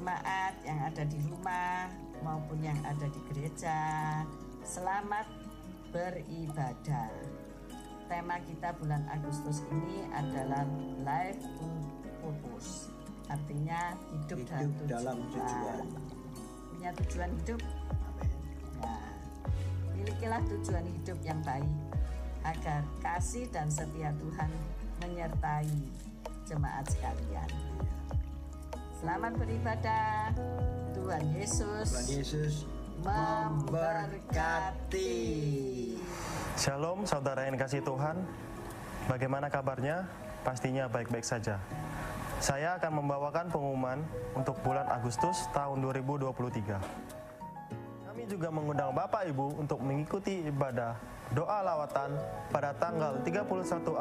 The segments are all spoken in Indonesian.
jemaat yang ada di rumah maupun yang ada di gereja, selamat beribadah. Tema kita bulan Agustus ini adalah Life on Purpose, artinya hidup dalam tujuan. Punya tujuan hidup? Nah, milikilah tujuan hidup yang baik, agar kasih dan setia Tuhan menyertai jemaat sekalian. Selamat beribadah. Tuhan Yesus memberkati. Shalom saudara yang dikasihi Tuhan. Bagaimana kabarnya? Pastinya baik-baik saja. Saya akan membawakan pengumuman untuk bulan Agustus tahun 2023. Kami juga mengundang Bapak Ibu untuk mengikuti ibadah doa lawatan pada tanggal 31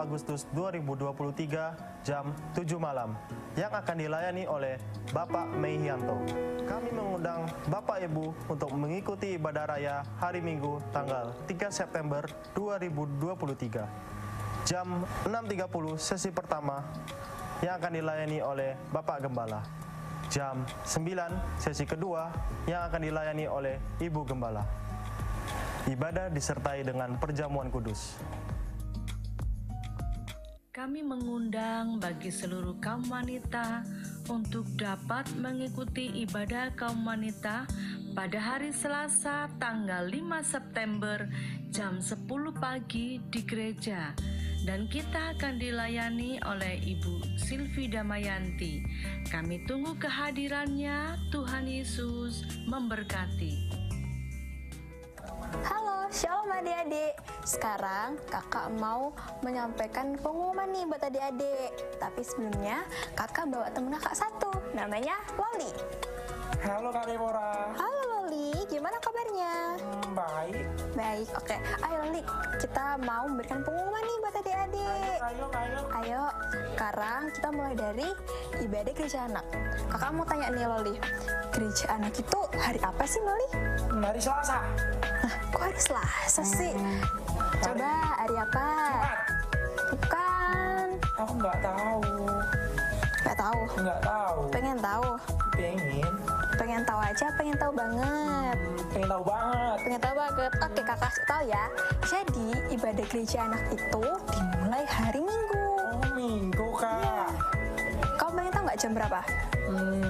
Agustus 2023 jam 7 malam yang akan dilayani oleh Bapak Meihianto. Kami mengundang Bapak Ibu untuk mengikuti ibadah raya hari Minggu tanggal 3 September 2023 jam 6.30 sesi pertama yang akan dilayani oleh Bapak Gembala. Jam 9 sesi kedua yang akan dilayani oleh Ibu Gembala. Ibadah disertai dengan perjamuan kudus. Kami mengundang bagi seluruh kaum wanita untuk dapat mengikuti ibadah kaum wanita pada hari Selasa tanggal 5 September jam 10 pagi di gereja. Dan kita akan dilayani oleh Ibu Silvi Damayanti. Kami tunggu kehadirannya. Tuhan Yesus memberkati. Halo, shalom adik-adik. Sekarang kakak mau menyampaikan pengumuman nih buat adik-adik. Tapi sebelumnya kakak bawa temen kakak satu, namanya Loli. Halo Kak Deborah. Halo Loli, gimana kabarnya? Baik. Baik, oke. Ayo Loli, kita mau memberikan pengumuman nih buat adik-adik. Ayo, sekarang kita mulai dari ibadah gereja anak. Kakak mau tanya nih Loli, gereja anak itu hari apa sih Loli? Hari Selasa. Nah, kok hari Selasa sih? Coba hari apa? Jumat. Bukan. Aku nggak tahu. Nggak tahu. Nggak tahu. Pengen tahu. Pengen tahu aja, pengen tahu banget. Pengen tahu banget. Pengen tahu banget. Oke, kakak kasih tahu ya. Jadi ibadah gereja anak itu dimulai hari Minggu. Oh, Minggu Kak. Iya. Kau pengen tahu nggak jam berapa?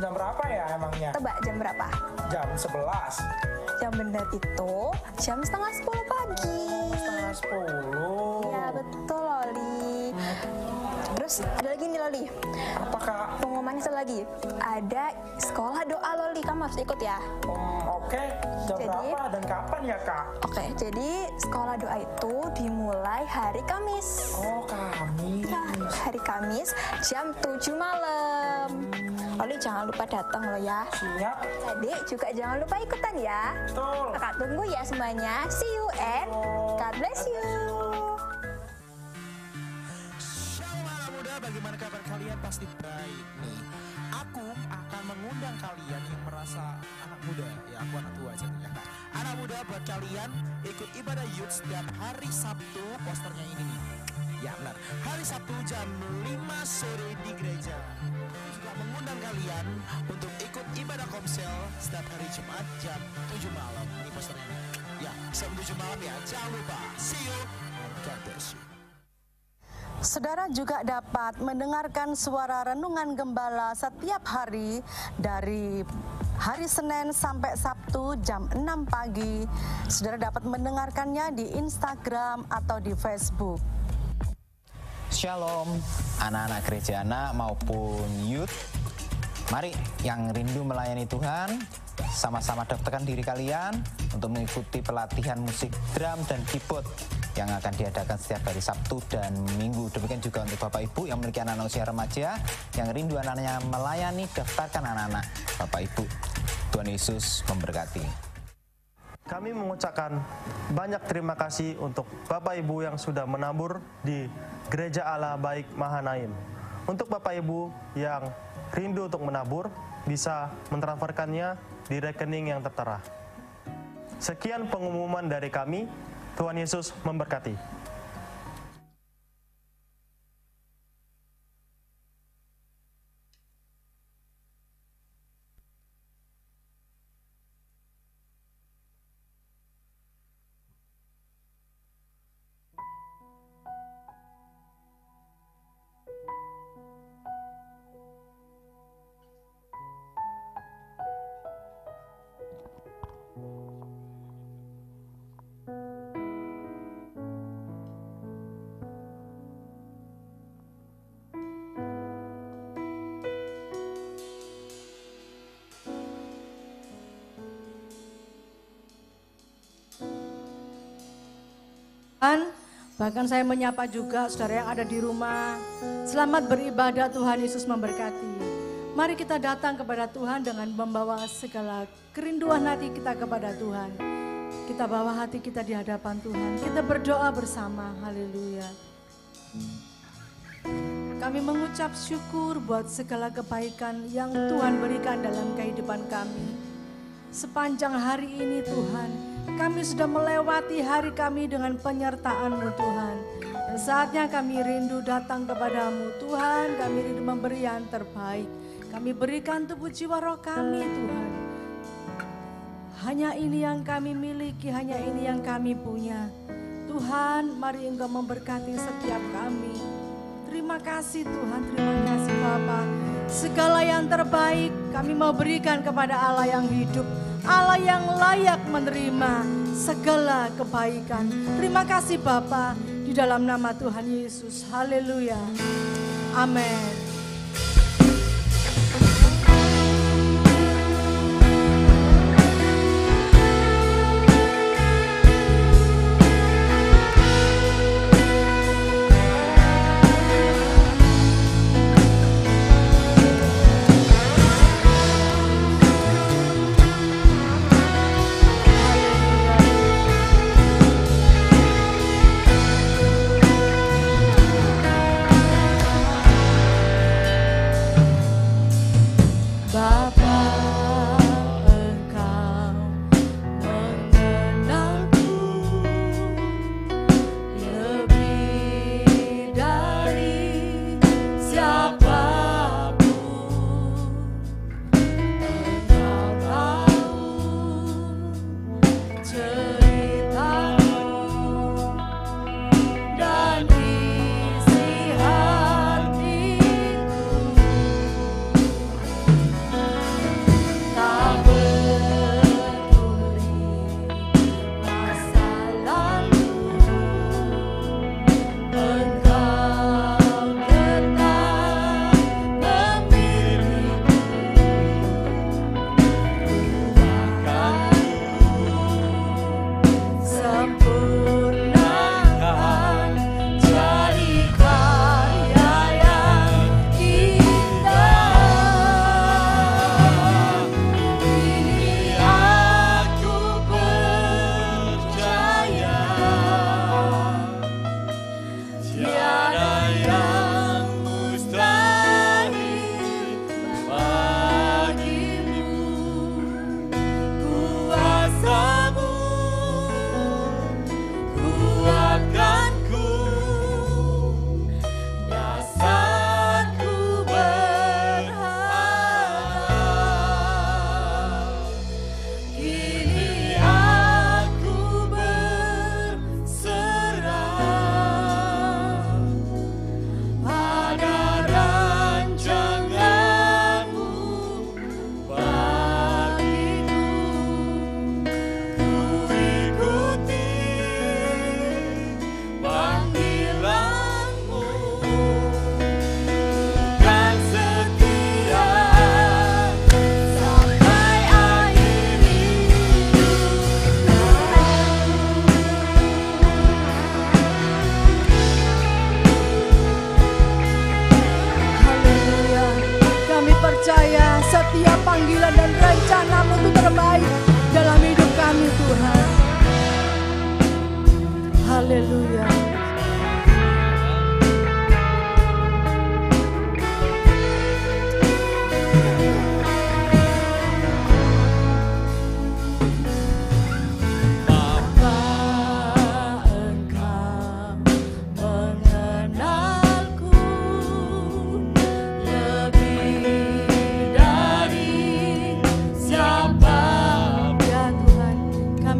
Jam berapa ya emangnya? Tebak jam berapa? Jam 11. Yang benar itu jam 9:30 pagi. 9:30. Iya betul Loli. Terus ada lagi nih Loli. Apa Kak? Pengumuman itu lagi. Ada sekolah doa Loli, kamu harus ikut ya. Oke. Jam Jadi, berapa dan kapan ya Kak? Oke, jadi sekolah doa itu dimulai hari Kamis. Oh, Kamis. Ya, hari Kamis jam 7 malam. Loli jangan lupa datang loh ya. Siap. Adik juga jangan lupa ikutan ya. Betul. Kakak tunggu ya semuanya. See you and God bless you. Shalom anak muda, bagaimana kabar kalian? Pasti baik nih. Aku akan mengundang kalian yang merasa anak muda, ya aku anak tua jadinya. Anak muda, buat kalian ikut ibadah youth setiap hari Sabtu. Posternya ini nih. Ya benar, hari Sabtu jam 5 sore di gereja. Aku juga mengundang kalian untuk ikut ibadah komsel setiap hari Jumat jam 7 malam. Ini posternya nih. Ya, jam 7 malam ya, jangan lupa. See you and God bless you. Saudara juga dapat mendengarkan suara renungan gembala setiap hari dari hari Senin sampai Sabtu jam 6 pagi. Saudara dapat mendengarkannya di Instagram atau di Facebook. Shalom, anak-anak gereja anak maupun youth. Mari yang rindu melayani Tuhan, sama-sama daftarkan diri kalian untuk mengikuti pelatihan musik drum dan keyboard yang akan diadakan setiap hari Sabtu dan Minggu. Demikian juga untuk Bapak Ibu yang memiliki anak usia remaja yang rindu anaknya melayani, daftarkan anak-anak Bapak Ibu. Tuhan Yesus memberkati. Kami mengucapkan banyak terima kasih untuk Bapak Ibu yang sudah menabur di Gereja Allah Baik Mahanaim. Untuk Bapak Ibu yang rindu untuk menabur, bisa mentransferkannya di rekening yang tertera. Sekian pengumuman dari kami. Tuhan Yesus memberkati. Bahkan saya menyapa juga saudara yang ada di rumah. Selamat beribadah, Tuhan Yesus memberkati. Mari kita datang kepada Tuhan dengan membawa segala kerinduan hati kita kepada Tuhan. Kita bawa hati kita di hadapan Tuhan. Kita berdoa bersama. Haleluya. Kami mengucap syukur buat segala kebaikan yang Tuhan berikan dalam kehidupan kami. Sepanjang hari ini Tuhan, kami sudah melewati hari kami dengan penyertaan-Mu Tuhan. Dan saatnya kami rindu datang kepadamu Tuhan, kami rindu memberi yang terbaik. Kami berikan tubuh jiwa roh kami Tuhan. Hanya ini yang kami miliki, hanya ini yang kami punya. Tuhan, mari Engkau memberkati setiap kami. Terima kasih Tuhan, terima kasih Bapa. Segala yang terbaik kami mau berikan kepada Allah yang hidup, Allah yang layak menerima segala kebaikan. Terima kasih Bapa, di dalam nama Tuhan Yesus. Haleluya. Amin.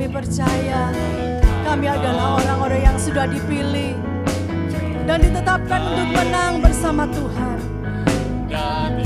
Percaya kami adalah orang-orang yang sudah dipilih dan ditetapkan untuk menang bersama Tuhan. Akan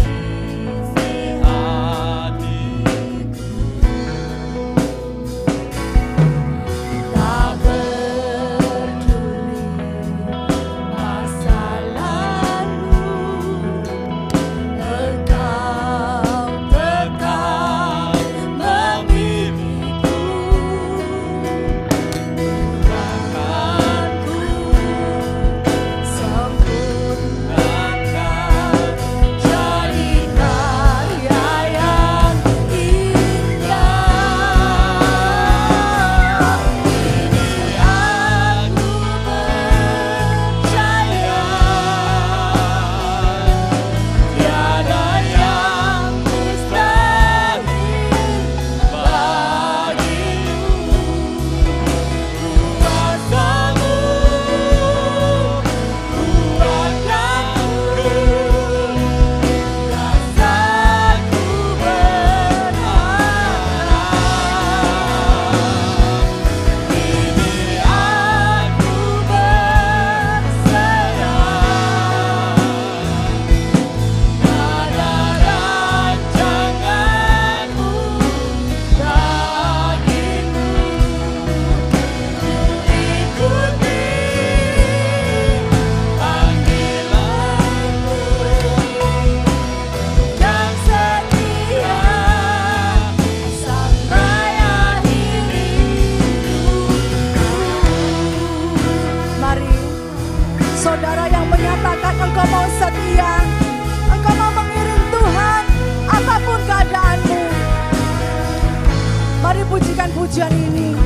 pujian ini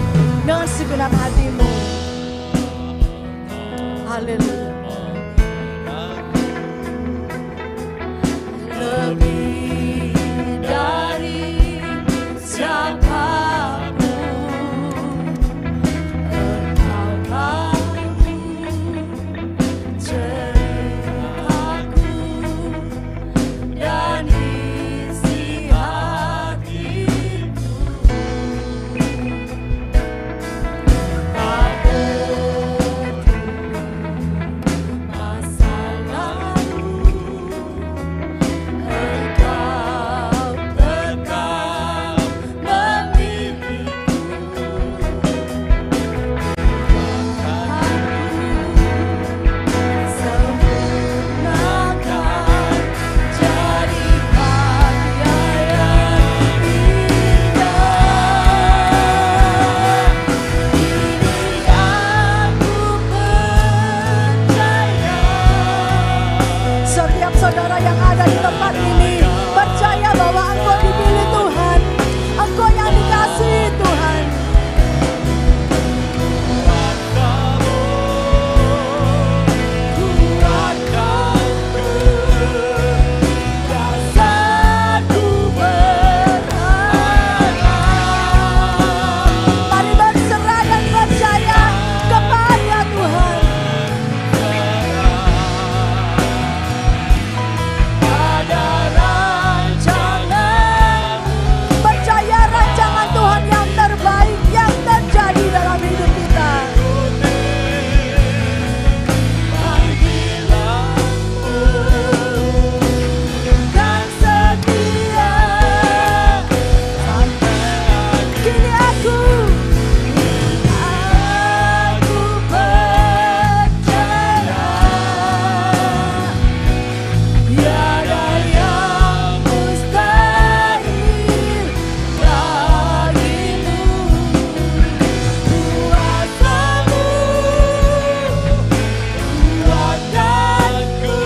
dengan segenap hatimu. Haleluya. Lebih dari siapapun Engkau tahu ceritaku dan isi hatiku. Tak peduli masa lalu, Engkau tetap memilihku. Sempurnakan jadi karya yang indah. Ini aku percaya. Setiap saudara yang ada di tempat ini percaya bahwa engkau dipilih Tuhan, engkau yang dikasihi Tuhan. Mari berserah dan percaya kepada Tuhan. Ada rancangan, percaya rancangan Tuhan yang terbaik yang terjadi dalam hidup kita. Dan setia kini aku percaya tiada yang mustahil bagimu. Kuasamu kuatkanku,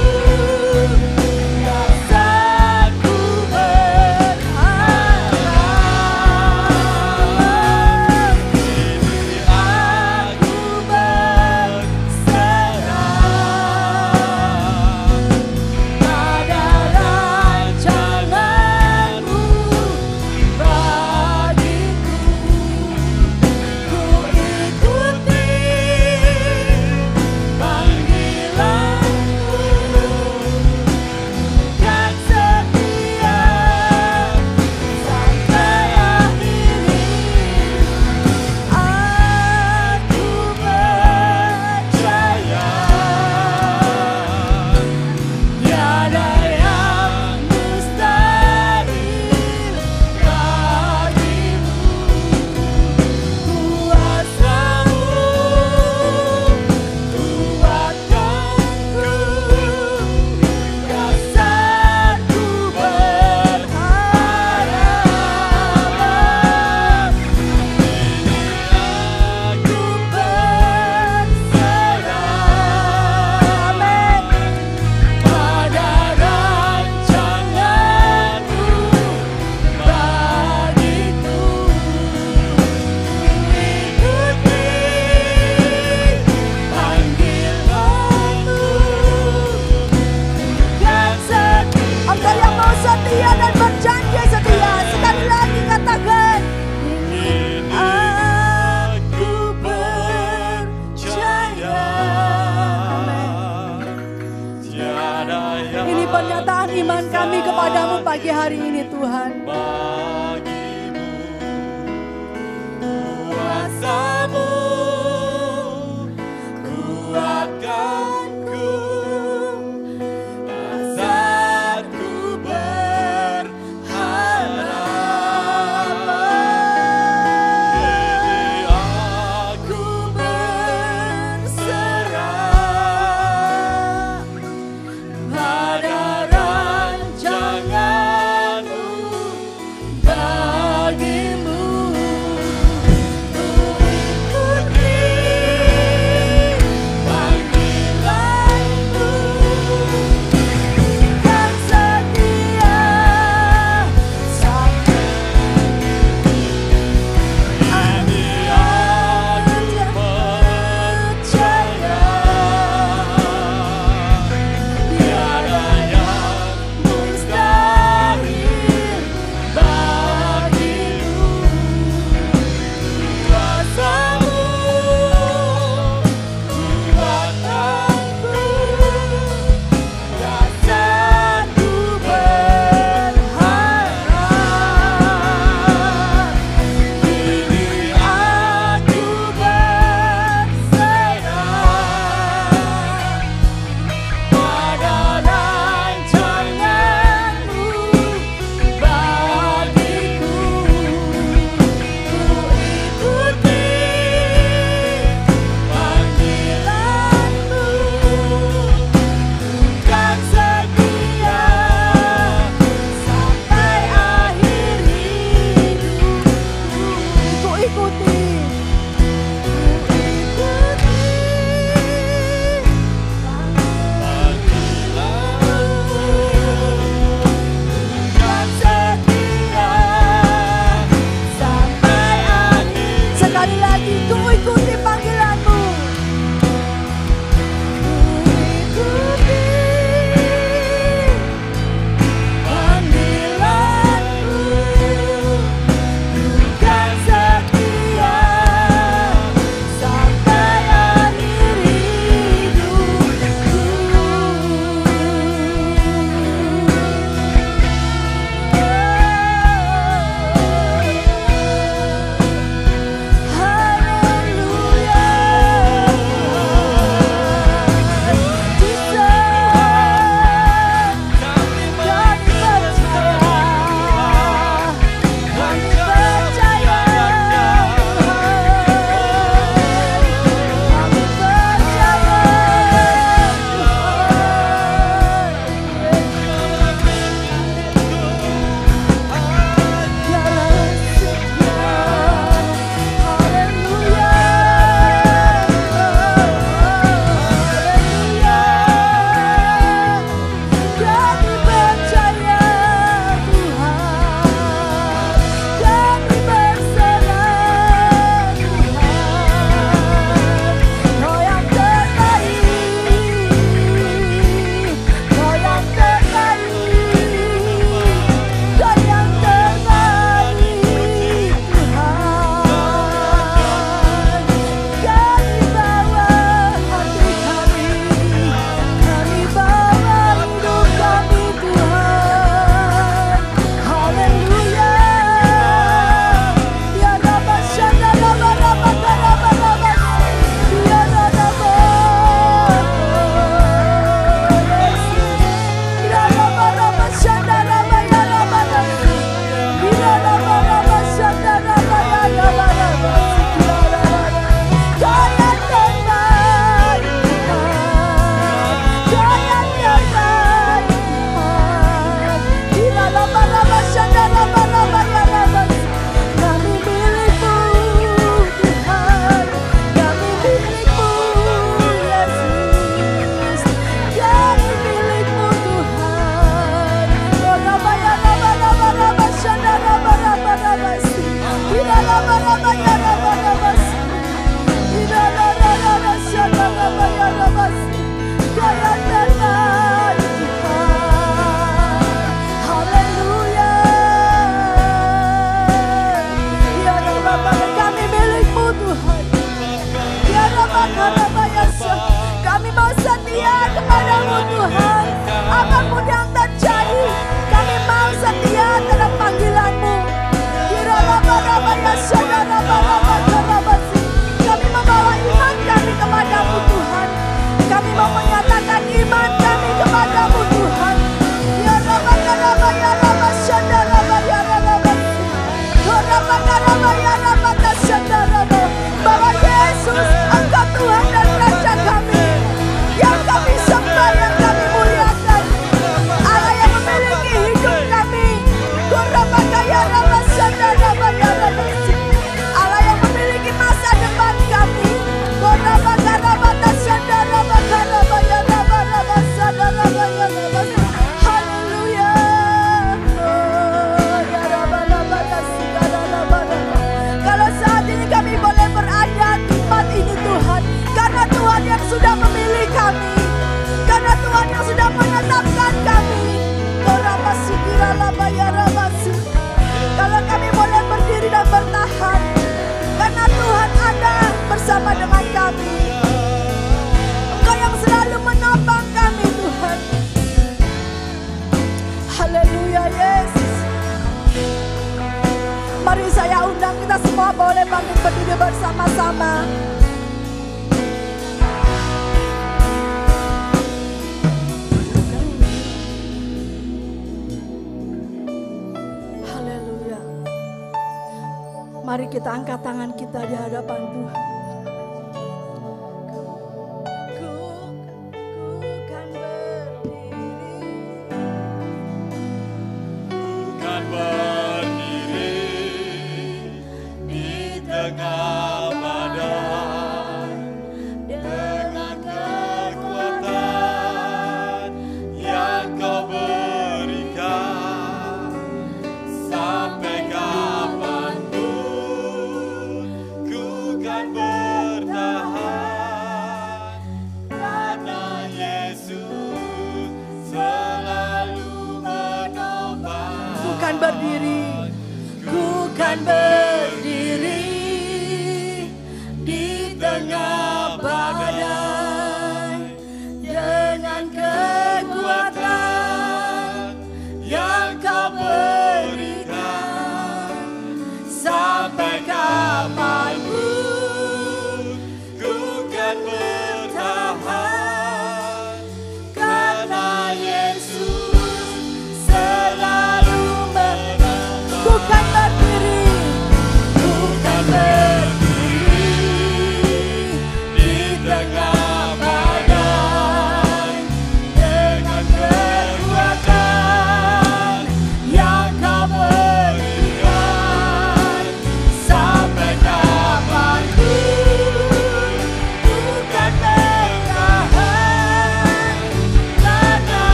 dasarku berharap. Kini aku berserah pada rancanganmu bagiku. Ku ikuti panggilanmu dan setia sampai akhir. Aku percaya tiada yang mustahil bagimu. Kuasamu kuatkanku, dasarku berharap. Aku berserah, amin, pada rancanganmu bagiku. Ikuti panggilanmu dan setia. Engkau yang mau setia dan berjanji setia, sekali lagi katakan, ini aku percaya. Ini pernyataan iman kami kepadamu pagi hari ini Tuhan. Kuasamu kuatkanku, dasarku berharap. Kini aku berserah pada rancanganmu bagimu. Ku ikuti panggilanmu dan setia sampai kepadamu Tuhan. Apapun yang terjadi, kami mau setia dalam panggilan-Mu. Kami membawa iman kami kepadamu Tuhan. Kami mau menyatakan iman kami kepadamu Tuhan. Ya Rabba Karaba ya Rabba Shanda Rabba ya Rabba. Ya Rabba Karaba ya Rabba Shanda Rabba. Bahwa Yesus Engkau Tuhan dan Raja kami, yang kami sembah, yang kami muliakan, Allah yang memiliki hidup kami. Ya Rabba ya Rabba Shanda Rabba ya Rabba. Allah yang memiliki masa depan kami. Ya Rabba Karaba Shanda Rabba Karaba ya Rabba Rabba Shanda Rabba ya Rabba. Haleluya. Oh, ya Rabba Rabba Shanda Rabba Rabba. Kalau saat ini kami boleh berada di tempat ini Tuhan, karena Tuhan yang sudah memilih kami, karena Tuhan yang sudah menetapkan kami. Ya Rabba Sikira Rabba ya Rabba. Kalau kami boleh berdiri dan bertahan, karena Tuhan ada bersama dengan kami. Engkau yang selalu menopang kami Tuhan. Haleluya Yesus. Mari saya undang kita semua boleh bangkit berdiri bersama-sama. Haleluya. Mari kita angkat tangan kita di hadapan Tuhan.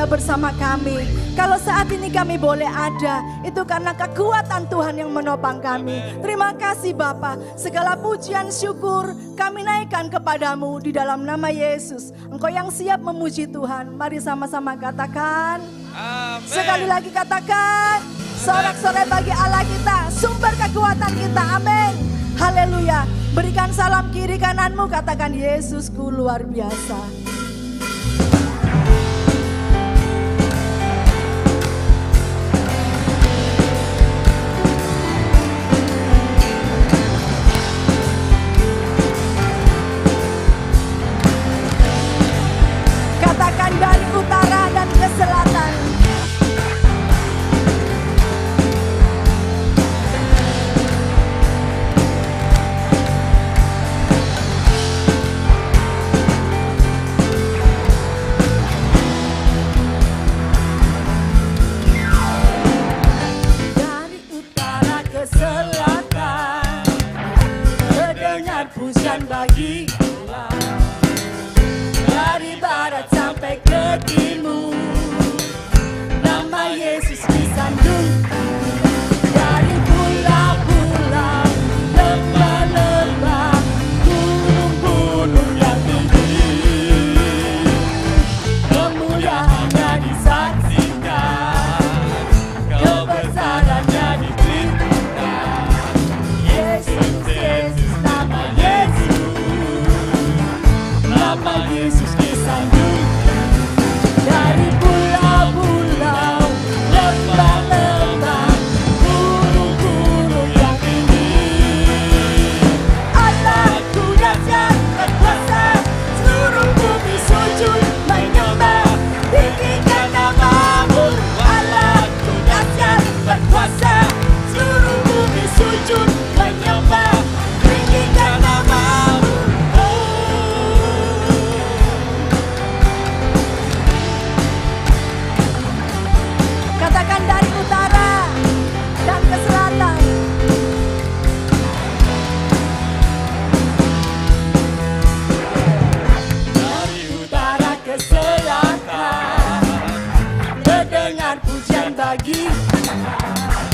Bersama kami. Kalau saat ini kami boleh ada, itu karena kekuatan Tuhan yang menopang kami. Terima kasih Bapa. Segala pujian syukur kami naikkan kepadamu di dalam nama Yesus. Engkau yang siap memuji Tuhan. Mari sama-sama katakan. Amen. Sekali lagi katakan. Sorak-sorai bagi Allah kita, sumber kekuatan kita. Amin. Haleluya. Berikan salam kiri kananmu, katakan Yesusku luar biasa. pujian bagi Allah. Dari barat sampai ke timur, nama Yesus disandung. Dari pulau-pulau, lembah-lembah, gunung-gunung yang tinggi, kemuliaannya disaksikan, kebesarannya diberitakan. Yesus, Yesus, nama Yesus, nama Yesus disandung. Dari pulau-pulau, lembah-lembah, gunung-gunung yang tinggi, Allahku dahsyat berkuasa, seluruh bumi sujud menyembah, tinggikan namamu. Allahku dahsyat berkuasa, seluruh bumi sujud menyembah, tinggikan namamu. Katakan dari utara dan ke selatan. Dari utara ke selatan, terdengar pujian bagi Allah.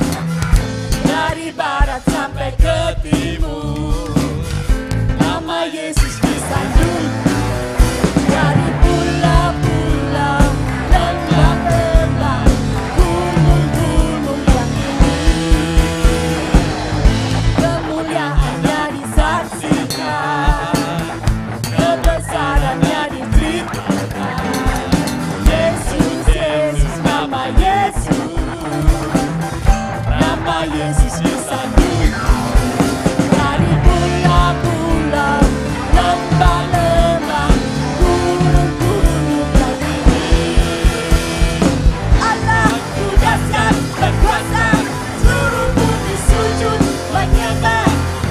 Dari barat sampai ke timur, nama Yesus disandung. Dari pulau-pulau, lembah-lembah, gunung-gunung yang tinggi, kemuliaannya disaksikan, kebesarannya diberitakan. Yesus, Yesus, nama Yesus, nama Yesus disandung. Dari pulau-pulau, lembah-lembah, gunung-gunung yang tinggi, Allahku dahsyat berkuasa, seluruh bumi sujud menyembah,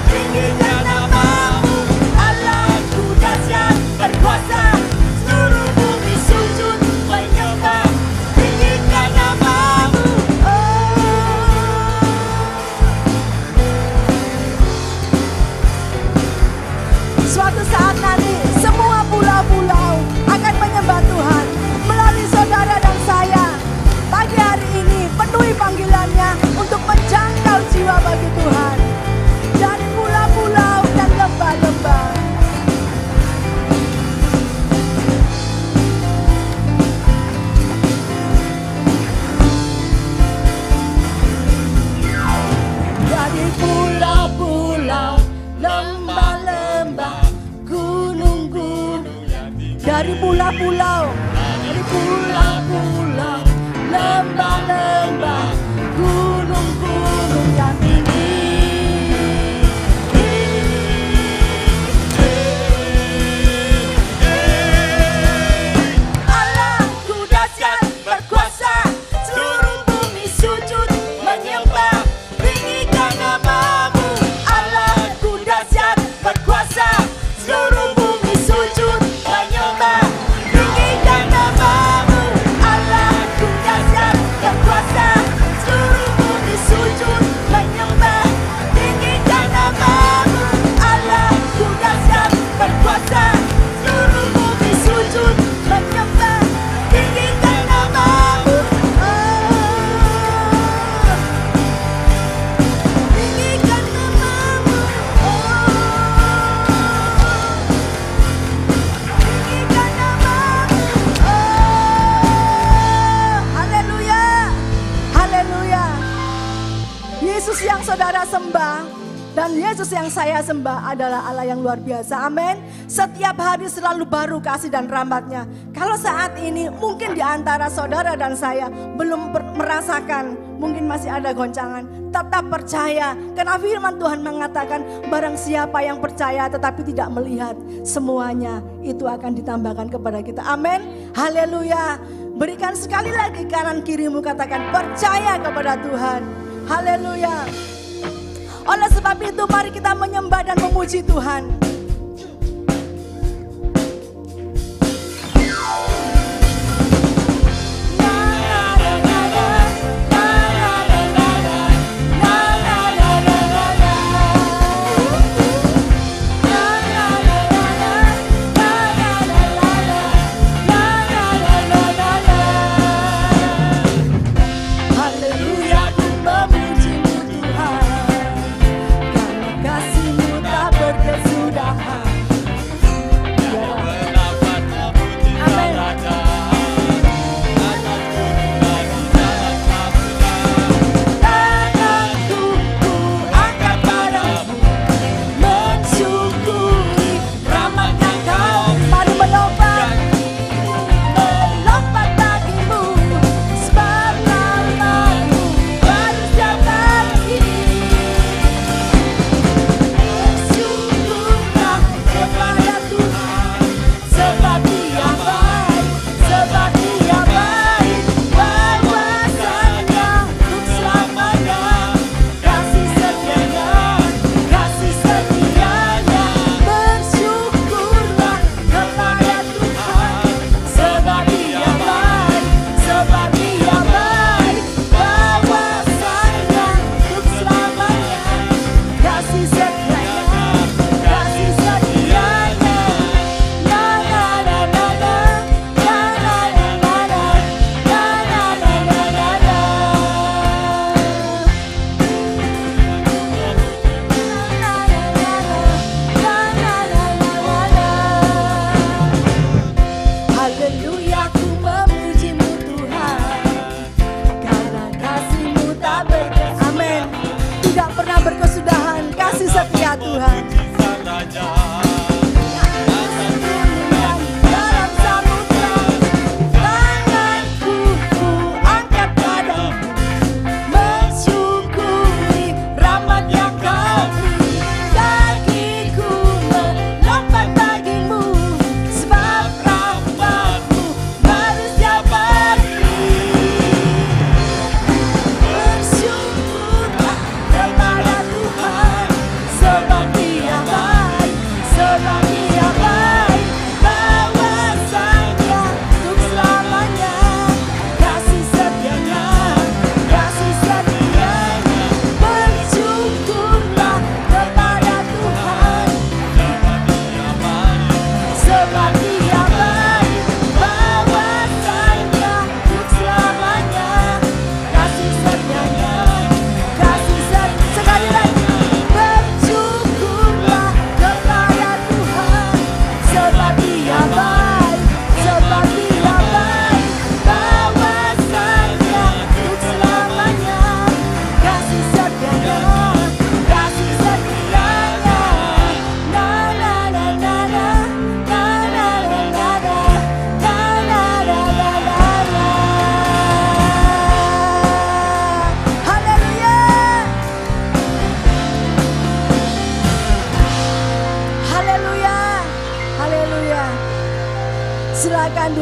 tinggikan namamu. Allahku dahsyat berkuasa, seluruh bumi sujud menyembah, tinggikan namamu. Suatu saat nanti semua pulau-pulau akan menyembah Tuhan melalui saudara dan saya. Pagi hari ini penuhi panggilannya untuk menjangkau jiwa bagi Tuhan dari pulau-pulau dan lembah-lembah. Dari pulau-pulau, lembah-lembah, gunung-gunung, dari pulau-pulau, lembah-lembah, gunung-gunung yang tinggi. Allahku dahsyat berkuasa, seluruh bumi sujud menyembah, tinggikan namamu. Allahku dahsyat berkuasa, seluruh bumi sujud menyembah, tinggikan namamu. Allahku dahsyat berkuasa, seluruh bumi sujud menyembah, tinggikan namamu. Allahku dahsyat berkuasa, seluruh bumi sujud menyembah, tinggikan namamu. Tinggikan namamu. Tinggikan namamu. Haleluya. Haleluya. Yesus yang saudara sembah dan Yesus yang saya sembah adalah Allah yang luar biasa. Amin. Setiap hari selalu baru kasih dan rahmat-Nya. Kalau saat ini mungkin di antara saudara dan saya belum merasakan, mungkin masih ada goncangan, tetap percaya. Karena firman Tuhan mengatakan barang siapa yang percaya tetapi tidak melihat, semuanya itu akan ditambahkan kepada kita. Amin. Haleluya. Berikan sekali lagi kanan kirimu, katakan percaya kepada Tuhan. Haleluya. Oleh sebab itu mari kita menyembah dan memuji Tuhan.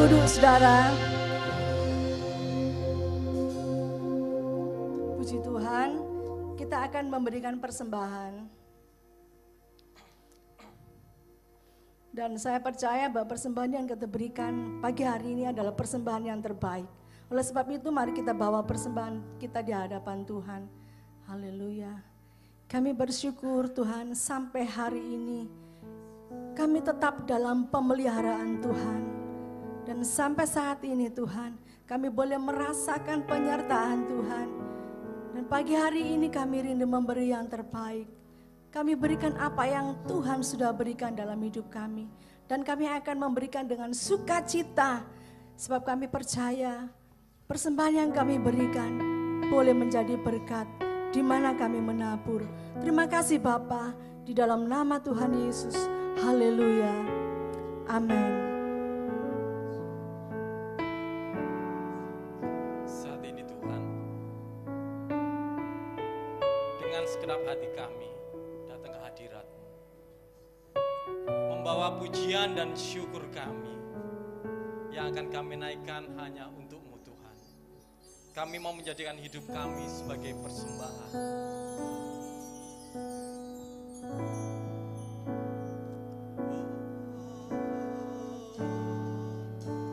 duduk, saudara. Puji Tuhan, kita akan memberikan persembahan. Dan saya percaya bahwa persembahan yang kita berikan pagi hari ini adalah persembahan yang terbaik. Oleh sebab itu mari kita bawa persembahan kita di hadapan Tuhan. Haleluya. Kami bersyukur Tuhan sampai hari ini kami tetap dalam pemeliharaan Tuhan. Dan sampai saat ini Tuhan, kami boleh merasakan penyertaan Tuhan. Dan pagi hari ini kami rindu memberi yang terbaik. Kami berikan apa yang Tuhan sudah berikan dalam hidup kami. Dan kami akan memberikan dengan sukacita. Sebab kami percaya persembahan yang kami berikan boleh menjadi berkat di mana kami menabur. Terima kasih Bapa, di dalam nama Tuhan Yesus. Haleluya. Amin. Saat ini Tuhan, dengan segenap hati kami datang ke hadirat-Mu, membawa pujian dan syukur kami yang akan kami naikkan hanya untuk-Mu Tuhan. Kami mau menjadikan hidup kami sebagai persembahan.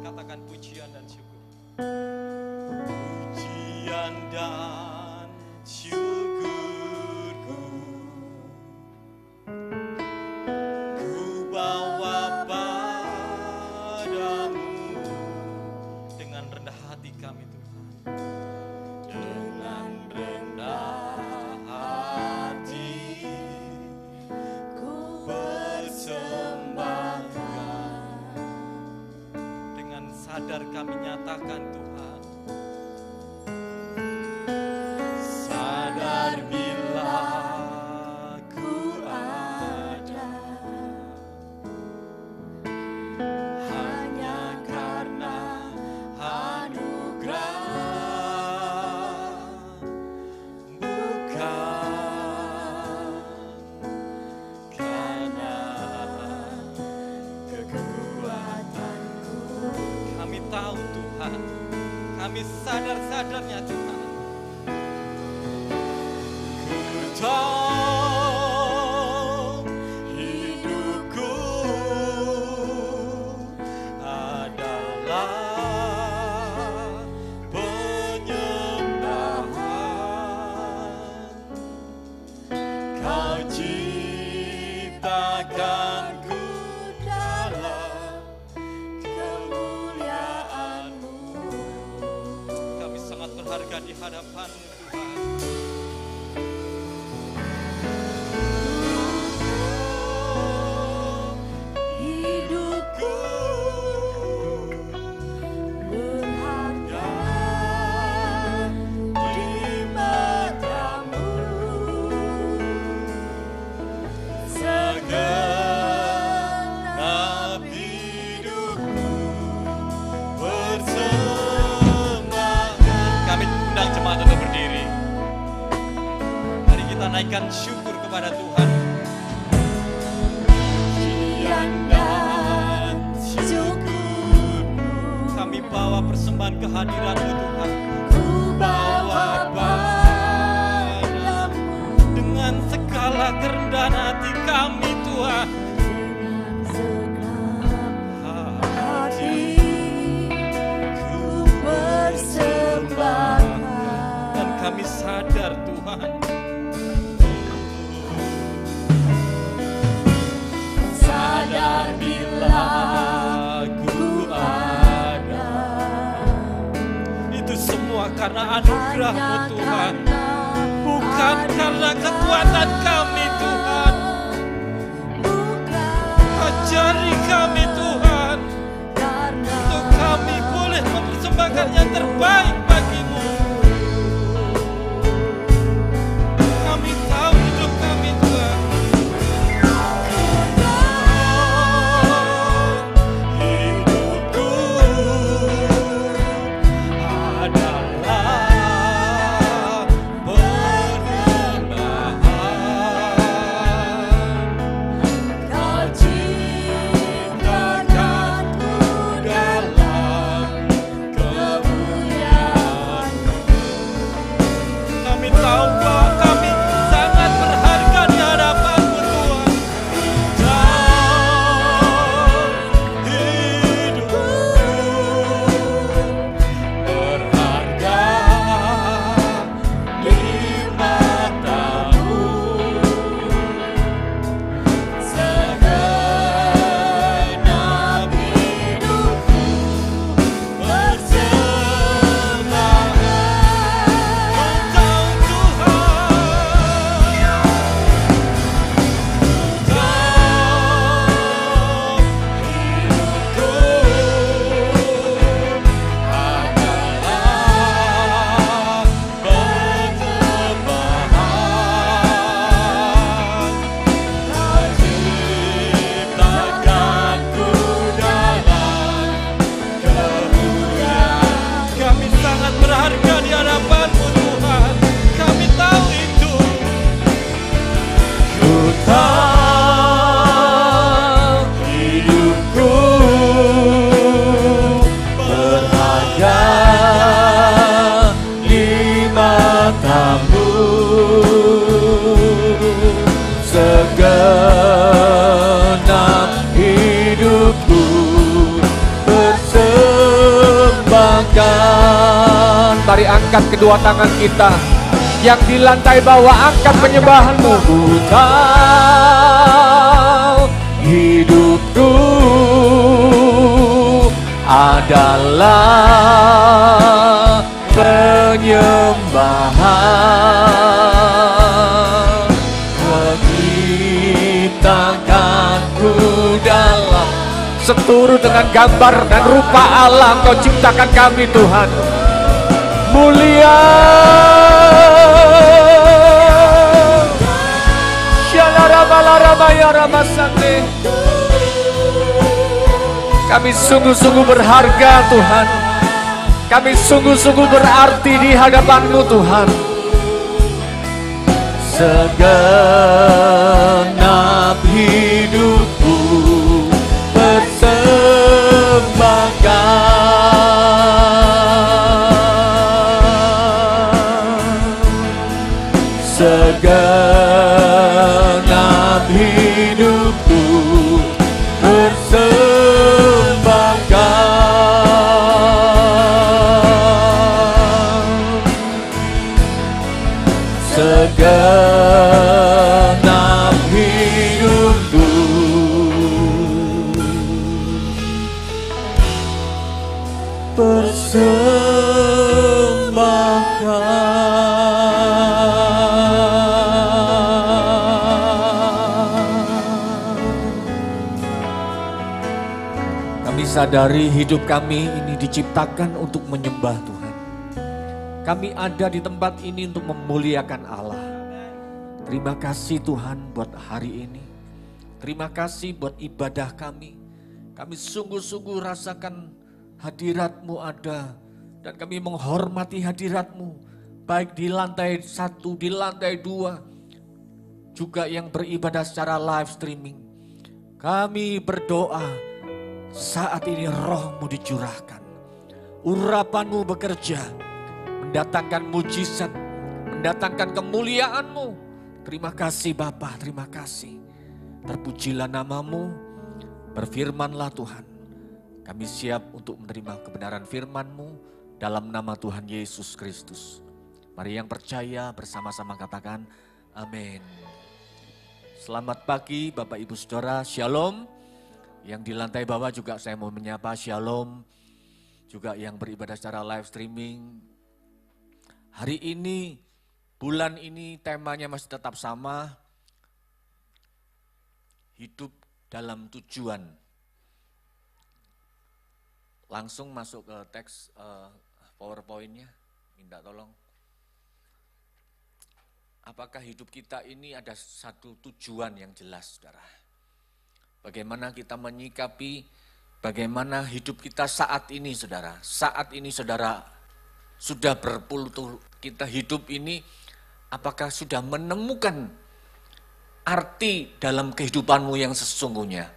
Katakan pujian dan syukur. Pujian dan syukurku ku bawa padamu dengan rendah hati kami Tuhan. Dengan rendah hati ku persembahkan, dengan sadar kami nyatakan Tuhan, sadar bila ku ada hanya karena anugerah, bukan karena kekuatanku. Kami tahu Tuhan, kami sadar-sadarnya Tuhan, ku tahu hidupku adalah penyembahan. Kau ciptakanku dalam kemuliaan-Mu. Kami sangat berharga di hadapan-Mu Tuhan. Hidupku berharga di mata-Mu. Segenap hidupku persembahkan. Kami undang jemaat untuk berdiri. Mari kita naikkan syukur kepada Tuhan. Pujian dan syukurku kami bawa persembahan kehadiran-Mu Tuhan. Ku bawa padamu dengan segala kerendahan hati kami Tuhan. Dengan segenap hati ku persembahkan. Dan kami sadar Tuhan, sadar bila ku ada, itu semua karena anugerah-Mu Tuhan, bukan karena kekuatan kami Tuhan. Ajari kami Tuhan, untuk kami boleh mempersembahkan yang terbaik bagi-Mu. Kami tahu hidup kami Tuhan, hidupku adalah persembahan. Kau ciptakanku dalam mari angkat kedua tangan kita. Yang di lantai bawah, angkat penyembahanmu. Ku tahu hidupku adalah penyembahan. Ciptakanku dalam seturut dengan gambar dan rupa Allah. Kau ciptakan kami Tuhan. Mulia kami sungguh-sungguh berharga Tuhan. Kami sungguh-sungguh berarti di hadapan-Mu Tuhan. Segenap hidupku persembahkan. Segenap hidupku persembahkan. Segenap hidupku Kami sadari hidup kami ini diciptakan untuk menyembah Tuhan. Kami ada di tempat ini untuk memuliakan Allah. Terima kasih Tuhan buat hari ini. Terima kasih buat ibadah kami. Kami sungguh-sungguh rasakan hadirat-Mu ada. Dan kami menghormati hadirat-Mu. Baik di lantai 1, di lantai 2. Juga yang beribadah secara live streaming. Kami berdoa. Saat ini roh-Mu dicurahkan. Urapan-Mu bekerja. Mendatangkan mujizat. Mendatangkan kemuliaan-Mu. Terima kasih Bapa, terima kasih. Terpujilah nama-Mu. Berfirmanlah Tuhan. Kami siap untuk menerima kebenaran firman-Mu. Dalam nama Tuhan Yesus Kristus. Mari yang percaya bersama-sama katakan amin. Selamat pagi Bapak Ibu Saudara, Shalom. Yang di lantai bawah juga saya mau menyapa Shalom. Juga yang beribadah secara live streaming. Hari ini, bulan ini temanya masih tetap sama. Hidup dalam tujuan. Langsung masuk ke teks PowerPoint-nya. Minta tolong. Apakah hidup kita ini ada satu tujuan yang jelas, saudara? Bagaimana kita menyikapi, bagaimana hidup kita saat ini, saudara. Saat ini, saudara, sudah berpuluh kita hidup ini, apakah sudah menemukan arti dalam kehidupanmu yang sesungguhnya?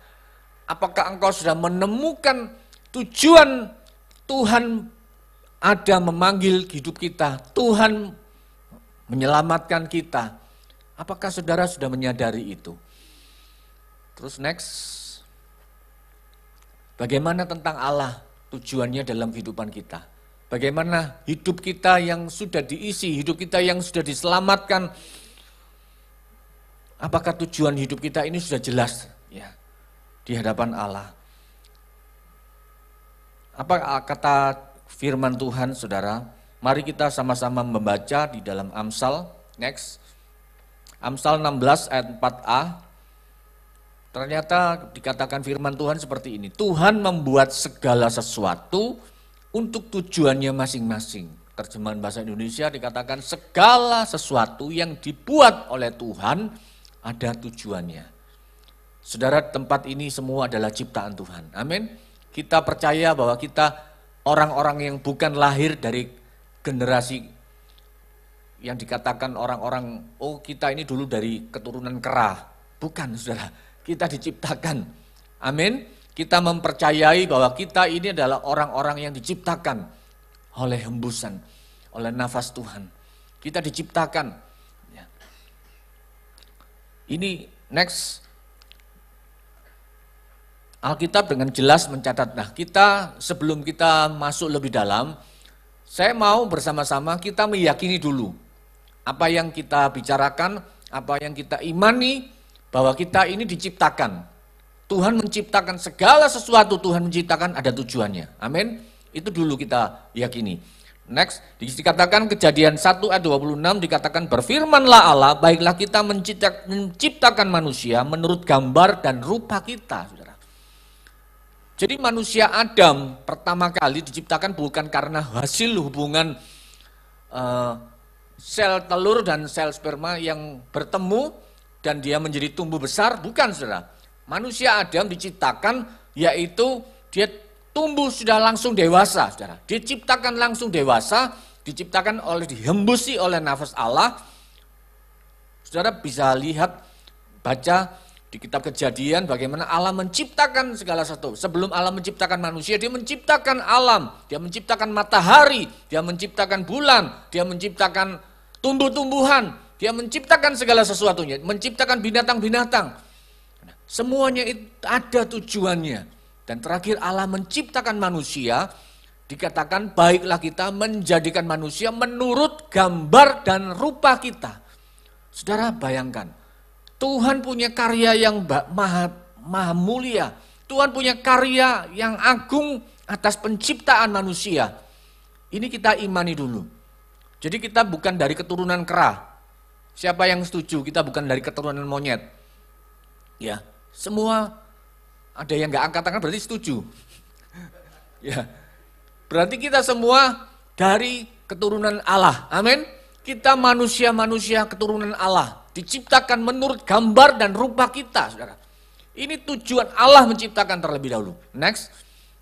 Apakah engkau sudah menemukan tujuan Tuhan ada memanggil hidup kita? Tuhan menyelamatkan kita. Apakah saudara sudah menyadari itu? Terus next, bagaimana tentang Allah tujuannya dalam kehidupan kita? Bagaimana hidup kita yang sudah diisi, hidup kita yang sudah diselamatkan? Apakah tujuan hidup kita ini sudah jelas ya di hadapan Allah? Apa kata firman Tuhan, saudara? Mari kita sama-sama membaca di dalam Amsal. Next, Amsal 16 ayat 4a. Ternyata dikatakan firman Tuhan seperti ini. Tuhan membuat segala sesuatu untuk tujuannya masing-masing. Terjemahan bahasa Indonesia dikatakan segala sesuatu yang dibuat oleh Tuhan ada tujuannya. Saudara, tempat ini semua adalah ciptaan Tuhan. Amin. Kita percaya bahwa kita orang-orang yang bukan lahir dari generasi yang dikatakan orang-orang, oh kita ini dulu dari keturunan kera. Bukan, saudara. Kita diciptakan. Amin. Kita mempercayai bahwa kita ini adalah orang-orang yang diciptakan oleh hembusan, oleh nafas Tuhan. Kita diciptakan. Ini next. Alkitab dengan jelas mencatat. Nah, kita sebelum kita masuk lebih dalam, saya mau bersama-sama kita meyakini dulu apa yang kita bicarakan, apa yang kita imani, bahwa kita ini diciptakan. Tuhan menciptakan segala sesuatu, Tuhan menciptakan ada tujuannya. Amin. Itu dulu kita yakini. Next, dikatakan Kejadian 1 ayat 26 dikatakan berfirmanlah Allah, baiklah kita menciptakan manusia menurut gambar dan rupa kita, saudara. Jadi manusia Adam pertama kali diciptakan bukan karena hasil hubungan sel telur dan sel sperma yang bertemu dan dia menjadi tumbuh besar, bukan, saudara. Manusia Adam diciptakan yaitu dia tumbuh sudah langsung dewasa, saudara. Diciptakan langsung dewasa, diciptakan dihembusi oleh nafas Allah. Saudara bisa lihat, baca di kitab Kejadian bagaimana Allah menciptakan segala sesuatu. Sebelum Allah menciptakan manusia, dia menciptakan alam, dia menciptakan matahari, dia menciptakan bulan, dia menciptakan tumbuh-tumbuhan, dia menciptakan segala sesuatunya, menciptakan binatang-binatang. Semuanya itu ada tujuannya. Dan terakhir Allah menciptakan manusia, dikatakan baiklah kita menjadikan manusia menurut gambar dan rupa kita. Saudara bayangkan, Tuhan punya karya yang maha mulia. Tuhan punya karya yang agung atas penciptaan manusia. Ini kita imani dulu. Jadi kita bukan dari keturunan kera. Siapa yang setuju kita bukan dari keturunan monyet? Ya, semua. Ada yang nggak angkat tangan berarti setuju. Ya, berarti kita semua dari keturunan Allah. Amin. Kita manusia-manusia keturunan Allah, diciptakan menurut gambar dan rupa kita, saudara. Ini tujuan Allah menciptakan terlebih dahulu. Next.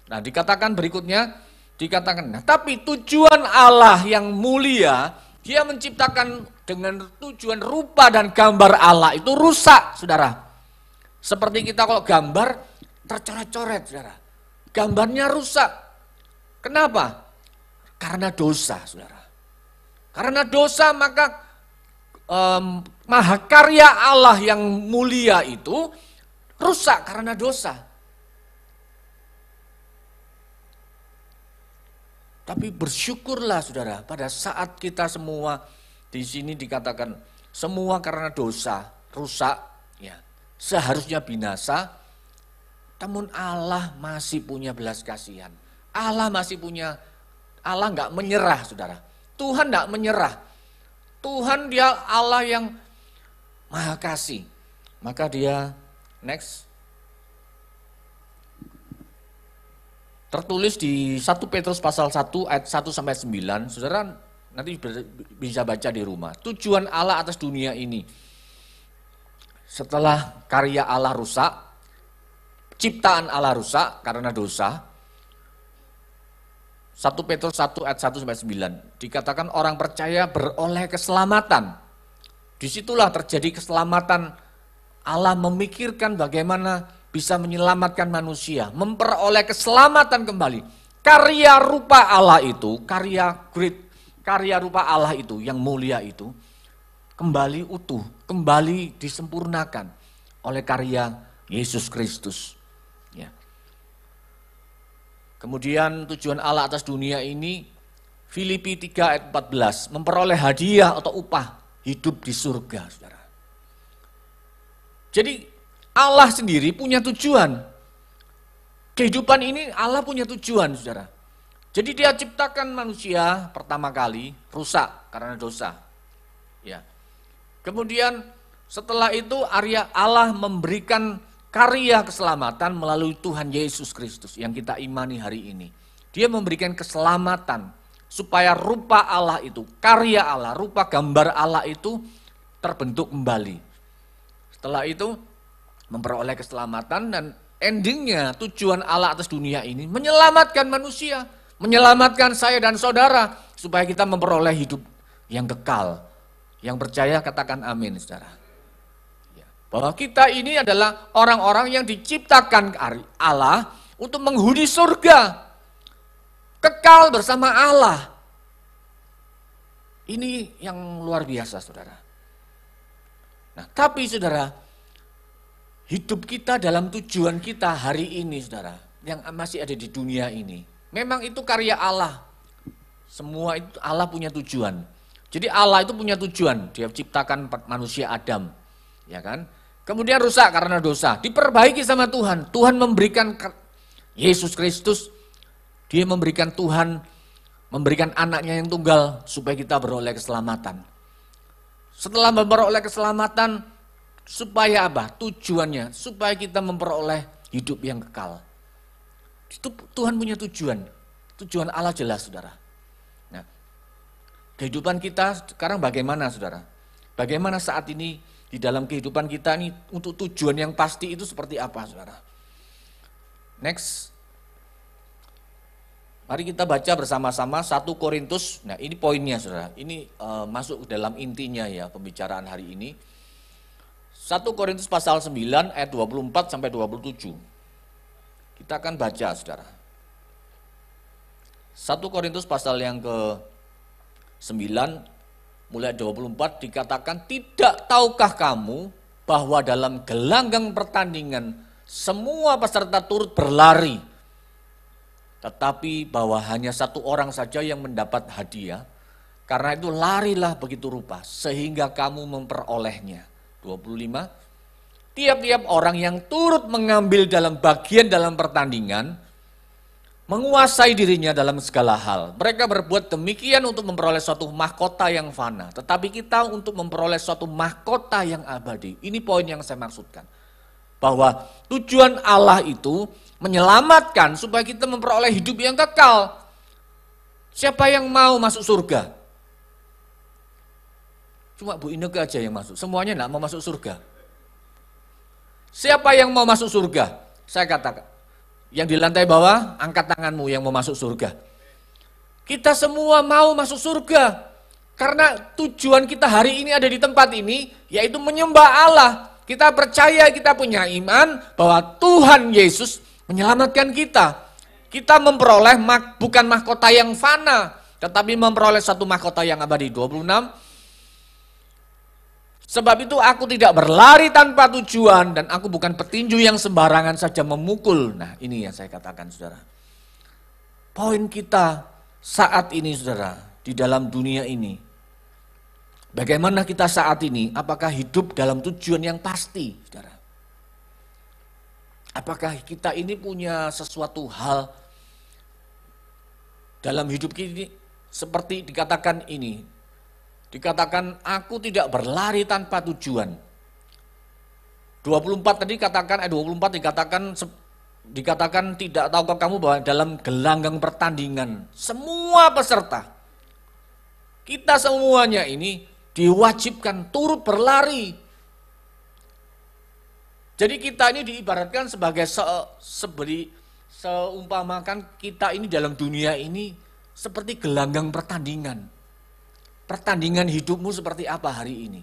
Nah, dikatakan berikutnya, dikatakan, nah, tapi tujuan Allah yang mulia, dia menciptakan dengan tujuan rupa dan gambar Allah itu rusak, saudara. Seperti kita kalau gambar tercoret-coret, saudara. Gambarnya rusak. Kenapa? Karena dosa, saudara. Karena dosa maka mahakarya Allah yang mulia itu rusak karena dosa. Tapi bersyukurlah, saudara, pada saat kita semua di sini dikatakan semua karena dosa rusak, ya, seharusnya binasa. Namun Allah masih punya belas kasihan. Allah nggak menyerah, saudara. Tuhan nggak menyerah. Tuhan dia Allah yang maha kasih. Maka dia, next. Tertulis di 1 Petrus pasal 1 ayat 1 sampai 9. Saudara nanti bisa baca di rumah. Tujuan Allah atas dunia ini. Setelah karya Allah rusak, ciptaan Allah rusak karena dosa. 1 Petrus 1 ayat 1 sampai 9 dikatakan orang percaya beroleh keselamatan. Disitulah terjadi keselamatan. Allah memikirkan bagaimana bisa menyelamatkan manusia, memperoleh keselamatan kembali. Karya rupa Allah itu, karya rupa Allah itu yang mulia itu kembali utuh, kembali disempurnakan oleh karya Yesus Kristus. Kemudian tujuan Allah atas dunia ini, Filipi 3 ayat 14, memperoleh hadiah atau upah hidup di surga, saudara. Jadi Allah sendiri punya tujuan. Kehidupan ini Allah punya tujuan, saudara. Jadi dia ciptakan manusia pertama kali, rusak karena dosa. Ya. Kemudian setelah itu Allah memberikan karya keselamatan melalui Tuhan Yesus Kristus yang kita imani hari ini. Dia memberikan keselamatan supaya rupa Allah itu, karya Allah, rupa gambar Allah itu terbentuk kembali. Setelah itu memperoleh keselamatan dan endingnya tujuan Allah atas dunia ini menyelamatkan manusia, menyelamatkan saya dan saudara supaya kita memperoleh hidup yang kekal. Yang percaya katakan amin, saudara. Bahwa kita ini adalah orang-orang yang diciptakan Allah untuk menghuni surga. Kekal bersama Allah. Ini yang luar biasa, saudara. Nah, tapi saudara, hidup kita dalam tujuan kita hari ini, saudara, yang masih ada di dunia ini, memang itu karya Allah. Semua itu Allah punya tujuan. Jadi Allah itu punya tujuan. Dia ciptakan manusia Adam, ya kan? Kemudian rusak karena dosa, diperbaiki sama Tuhan. Tuhan memberikan Yesus Kristus, dia memberikan anaknya yang tunggal supaya kita beroleh keselamatan. Setelah memperoleh keselamatan, supaya apa? Tujuannya, supaya kita memperoleh hidup yang kekal. Itu Tuhan punya tujuan. Tujuan Allah jelas, saudara. Nah, kehidupan kita sekarang bagaimana, saudara? Bagaimana saat ini di dalam kehidupan kita ini untuk tujuan yang pasti itu seperti apa, saudara? Next. Mari kita baca bersama-sama 1 Korintus. Nah, ini poinnya, saudara. Ini masuk dalam intinya ya pembicaraan hari ini. 1 Korintus pasal 9 ayat 24 sampai 27. Kita akan baca, saudara. 1 Korintus pasal yang ke-9 mulai 24 dikatakan, tidak tahukah kamu bahwa dalam gelanggang pertandingan semua peserta turut berlari, tetapi bahwa hanya satu orang saja yang mendapat hadiah. Karena itu larilah begitu rupa sehingga kamu memperolehnya. 25. Tiap-tiap orang yang turut mengambil dalam bagian dalam pertandingan menguasai dirinya dalam segala hal. Mereka berbuat demikian untuk memperoleh suatu mahkota yang fana, tetapi kita untuk memperoleh suatu mahkota yang abadi. Ini poin yang saya maksudkan. Bahwa tujuan Allah itu menyelamatkan supaya kita memperoleh hidup yang kekal. Siapa yang mau masuk surga? Cuma Bu Ineke aja yang masuk, semuanya enggak mau masuk surga. Siapa yang mau masuk surga? Saya katakan, yang di lantai bawah, angkat tanganmu yang mau masuk surga. Kita semua mau masuk surga. Karena tujuan kita hari ini ada di tempat ini, yaitu menyembah Allah. Kita percaya, kita punya iman bahwa Tuhan Yesus menyelamatkan kita. Kita memperoleh bukan mahkota yang fana, tetapi memperoleh satu mahkota yang abadi. 26. Sebab itu aku tidak berlari tanpa tujuan dan aku bukan petinju yang sembarangan saja memukul. Nah, ini yang saya katakan, saudara. Poin kita saat ini, saudara, di dalam dunia ini. Bagaimana kita saat ini? Apakah hidup dalam tujuan yang pasti, saudara? Apakah kita ini punya sesuatu hal dalam hidup kita seperti dikatakan ini? Dikatakan aku tidak berlari tanpa tujuan. 24 tadi katakan, 24 dikatakan tidak tahukah kamu bahwa dalam gelanggang pertandingan semua peserta, kita semuanya ini diwajibkan turut berlari. Jadi kita ini diibaratkan sebagai seumpamakan kita ini dalam dunia ini seperti gelanggang pertandingan. Pertandingan hidupmu seperti apa hari ini?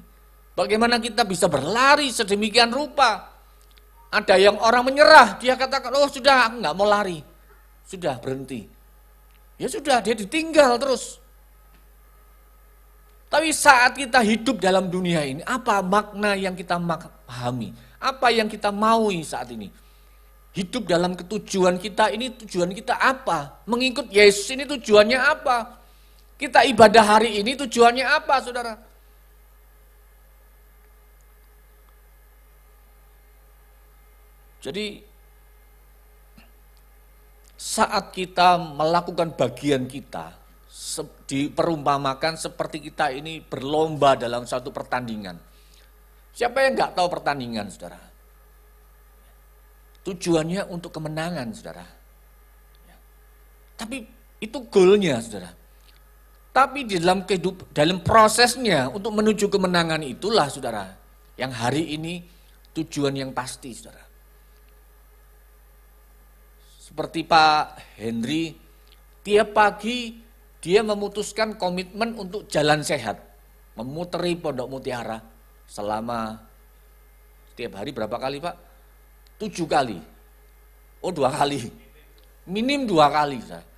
Bagaimana kita bisa berlari sedemikian rupa? Ada yang orang menyerah, dia katakan, oh sudah aku nggak mau lari. Sudah berhenti. Ya sudah, dia ditinggal terus. Tapi saat kita hidup dalam dunia ini, apa makna yang kita pahami? Apa yang kita maui saat ini? Hidup dalam ketujuan kita ini, tujuan kita apa? Mengikut Yesus ini tujuannya apa? Kita ibadah hari ini tujuannya apa, saudara? Jadi saat kita melakukan bagian kita, diperumpamakan seperti kita ini berlomba dalam satu pertandingan. Siapa yang nggak tahu pertandingan, saudara? Tujuannya untuk kemenangan, saudara. Tapi itu goalnya, saudara. Tapi di dalam prosesnya untuk menuju kemenangan itulah, saudara, yang hari ini tujuan yang pasti, saudara. Seperti Pak Henry, tiap pagi dia memutuskan komitmen untuk jalan sehat, memuteri Pondok Mutiara selama setiap hari berapa kali, Pak? 7 kali. Oh, 2 kali. Minim 2 kali, saudara.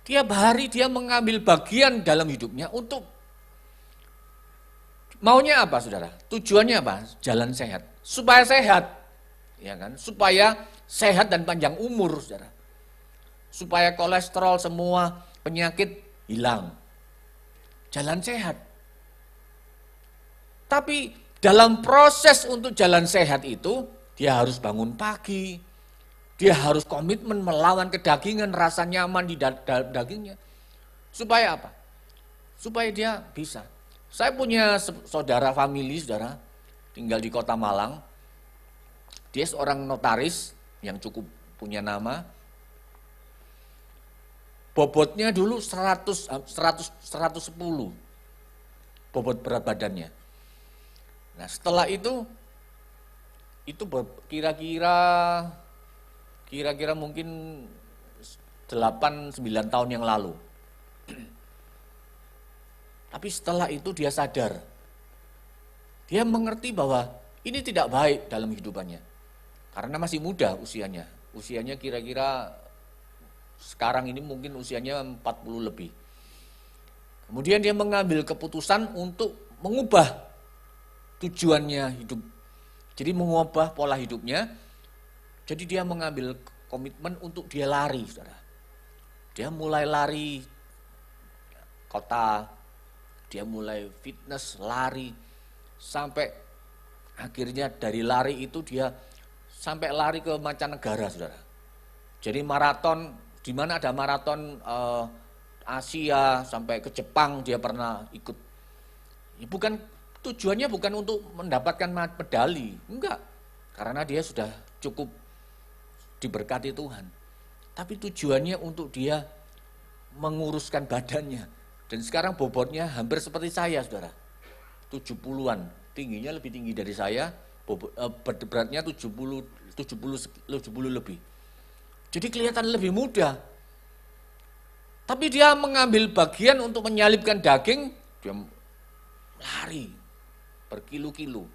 Tiap hari dia mengambil bagian dalam hidupnya untuk maunya apa, saudara? Tujuannya apa? Jalan sehat. Supaya sehat, ya kan? Supaya sehat dan panjang umur, saudara. supaya kolesterol semua penyakit hilang. Jalan sehat. Tapi dalam proses untuk jalan sehat itu, dia harus bangun pagi, dia harus komitmen melawan kedagingan, rasa nyaman di dagingnya. Supaya apa? Supaya dia bisa. Saya punya saudara famili, saudara, tinggal di Kota Malang. Dia seorang notaris yang cukup punya nama. Bobotnya dulu 110 bobot berat badannya. Nah setelah itu kira-kira mungkin 8-9 tahun yang lalu. Tapi setelah itu dia sadar, dia mengerti bahwa ini tidak baik dalam hidupannya. Karena masih muda usianya kira-kira sekarang ini mungkin usianya 40 lebih. Kemudian dia mengambil keputusan untuk mengubah tujuannya hidup. Jadi mengubah pola hidupnya. Jadi dia mengambil komitmen untuk dia lari, saudara. Dia mulai lari kota, dia mulai fitness, lari, sampai akhirnya dari lari itu dia sampai lari ke mancanegara, saudara. Jadi maraton, di mana ada maraton Asia sampai ke Jepang dia pernah ikut. Tujuannya bukan untuk mendapatkan medali, enggak. Karena dia sudah cukup diberkati Tuhan. Tapi tujuannya untuk dia menguruskan badannya. Dan sekarang bobotnya hampir seperti saya, saudara. 70-an, tingginya lebih tinggi dari saya, beratnya 70 lebih. Jadi kelihatan lebih muda. Tapi dia mengambil bagian untuk menyalipkan daging, dia lari berkilo-kilo.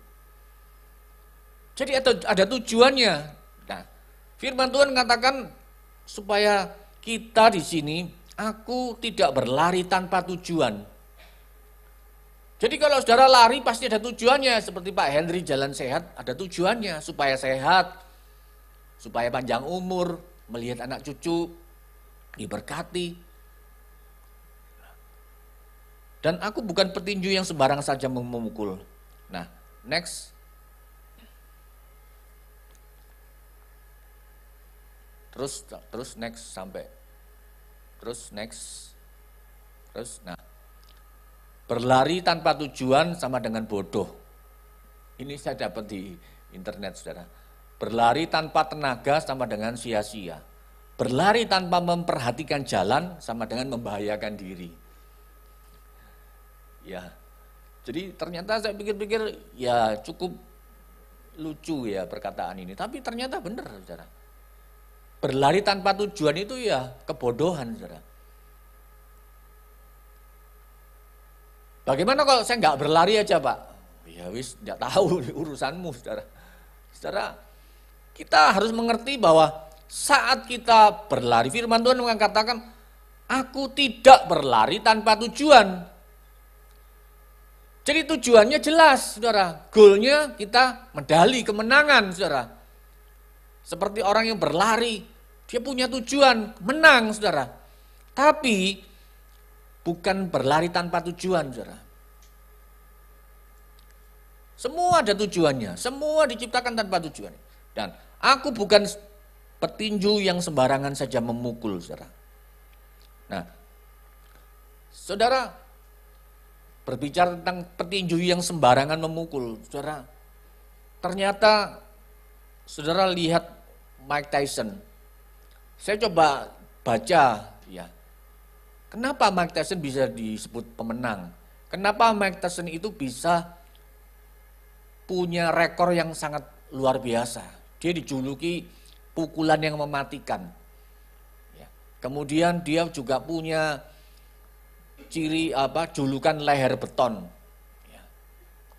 Jadi ada tujuannya. Nah, firman Tuhan mengatakan supaya kita di sini, aku tidak berlari tanpa tujuan. Jadi kalau saudara lari pasti ada tujuannya, seperti Pak Henry jalan sehat, ada tujuannya supaya sehat, supaya panjang umur, melihat anak cucu diberkati. Dan aku bukan petinju yang sembarang saja memukul. Nah, next. Terus next sampai. Terus next. Nah. Berlari tanpa tujuan sama dengan bodoh. Ini saya dapat di internet, saudara. Berlari tanpa tenaga sama dengan sia-sia. Berlari tanpa memperhatikan jalan sama dengan membahayakan diri. Ya, jadi ternyata saya pikir-pikir ya cukup lucu ya perkataan ini. Tapi ternyata benar, saudara. Berlari tanpa tujuan itu ya kebodohan, saudara. Bagaimana kalau saya nggak berlari aja, Pak? Ya wis, nggak tahu urusanmu, saudara. Saudara, kita harus mengerti bahwa saat kita berlari, firman Tuhan mengatakan, aku tidak berlari tanpa tujuan. Jadi tujuannya jelas, saudara. Goalnya kita medali, kemenangan, saudara. Seperti orang yang berlari, dia punya tujuan, menang, saudara. Tapi bukan berlari tanpa tujuan, saudara. Semua ada tujuannya, semua diciptakan tanpa tujuan. Dan aku bukan petinju yang sembarangan saja memukul, saudara. Nah, saudara, berbicara tentang petinju yang sembarangan memukul, saudara. Ternyata, saudara lihat Mike Tyson. Saya coba baca, ya. Kenapa Mike Tyson bisa disebut pemenang? Kenapa Mike Tyson itu bisa punya rekor yang sangat luar biasa? Dia dijuluki pukulan yang mematikan. Ya. Kemudian dia juga punya julukan leher beton. Ya.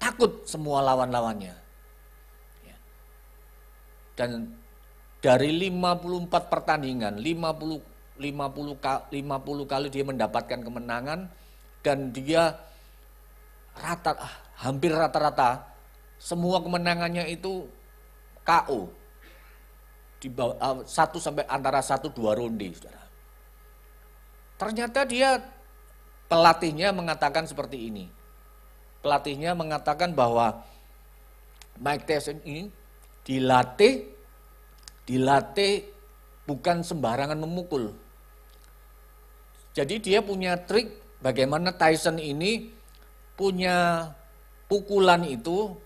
Takut semua lawan-lawannya. Ya. Dan dari 54 pertandingan, 50 kali dia mendapatkan kemenangan, dan dia hampir rata-rata semua kemenangannya itu KO. Di bawah, antara 1-2 ronde, saudara. Ternyata pelatihnya mengatakan seperti ini. Pelatihnya mengatakan bahwa Mike Tyson ini dilatih bukan sembarangan memukul. Jadi dia punya trik bagaimana Tyson ini punya pukulan itu,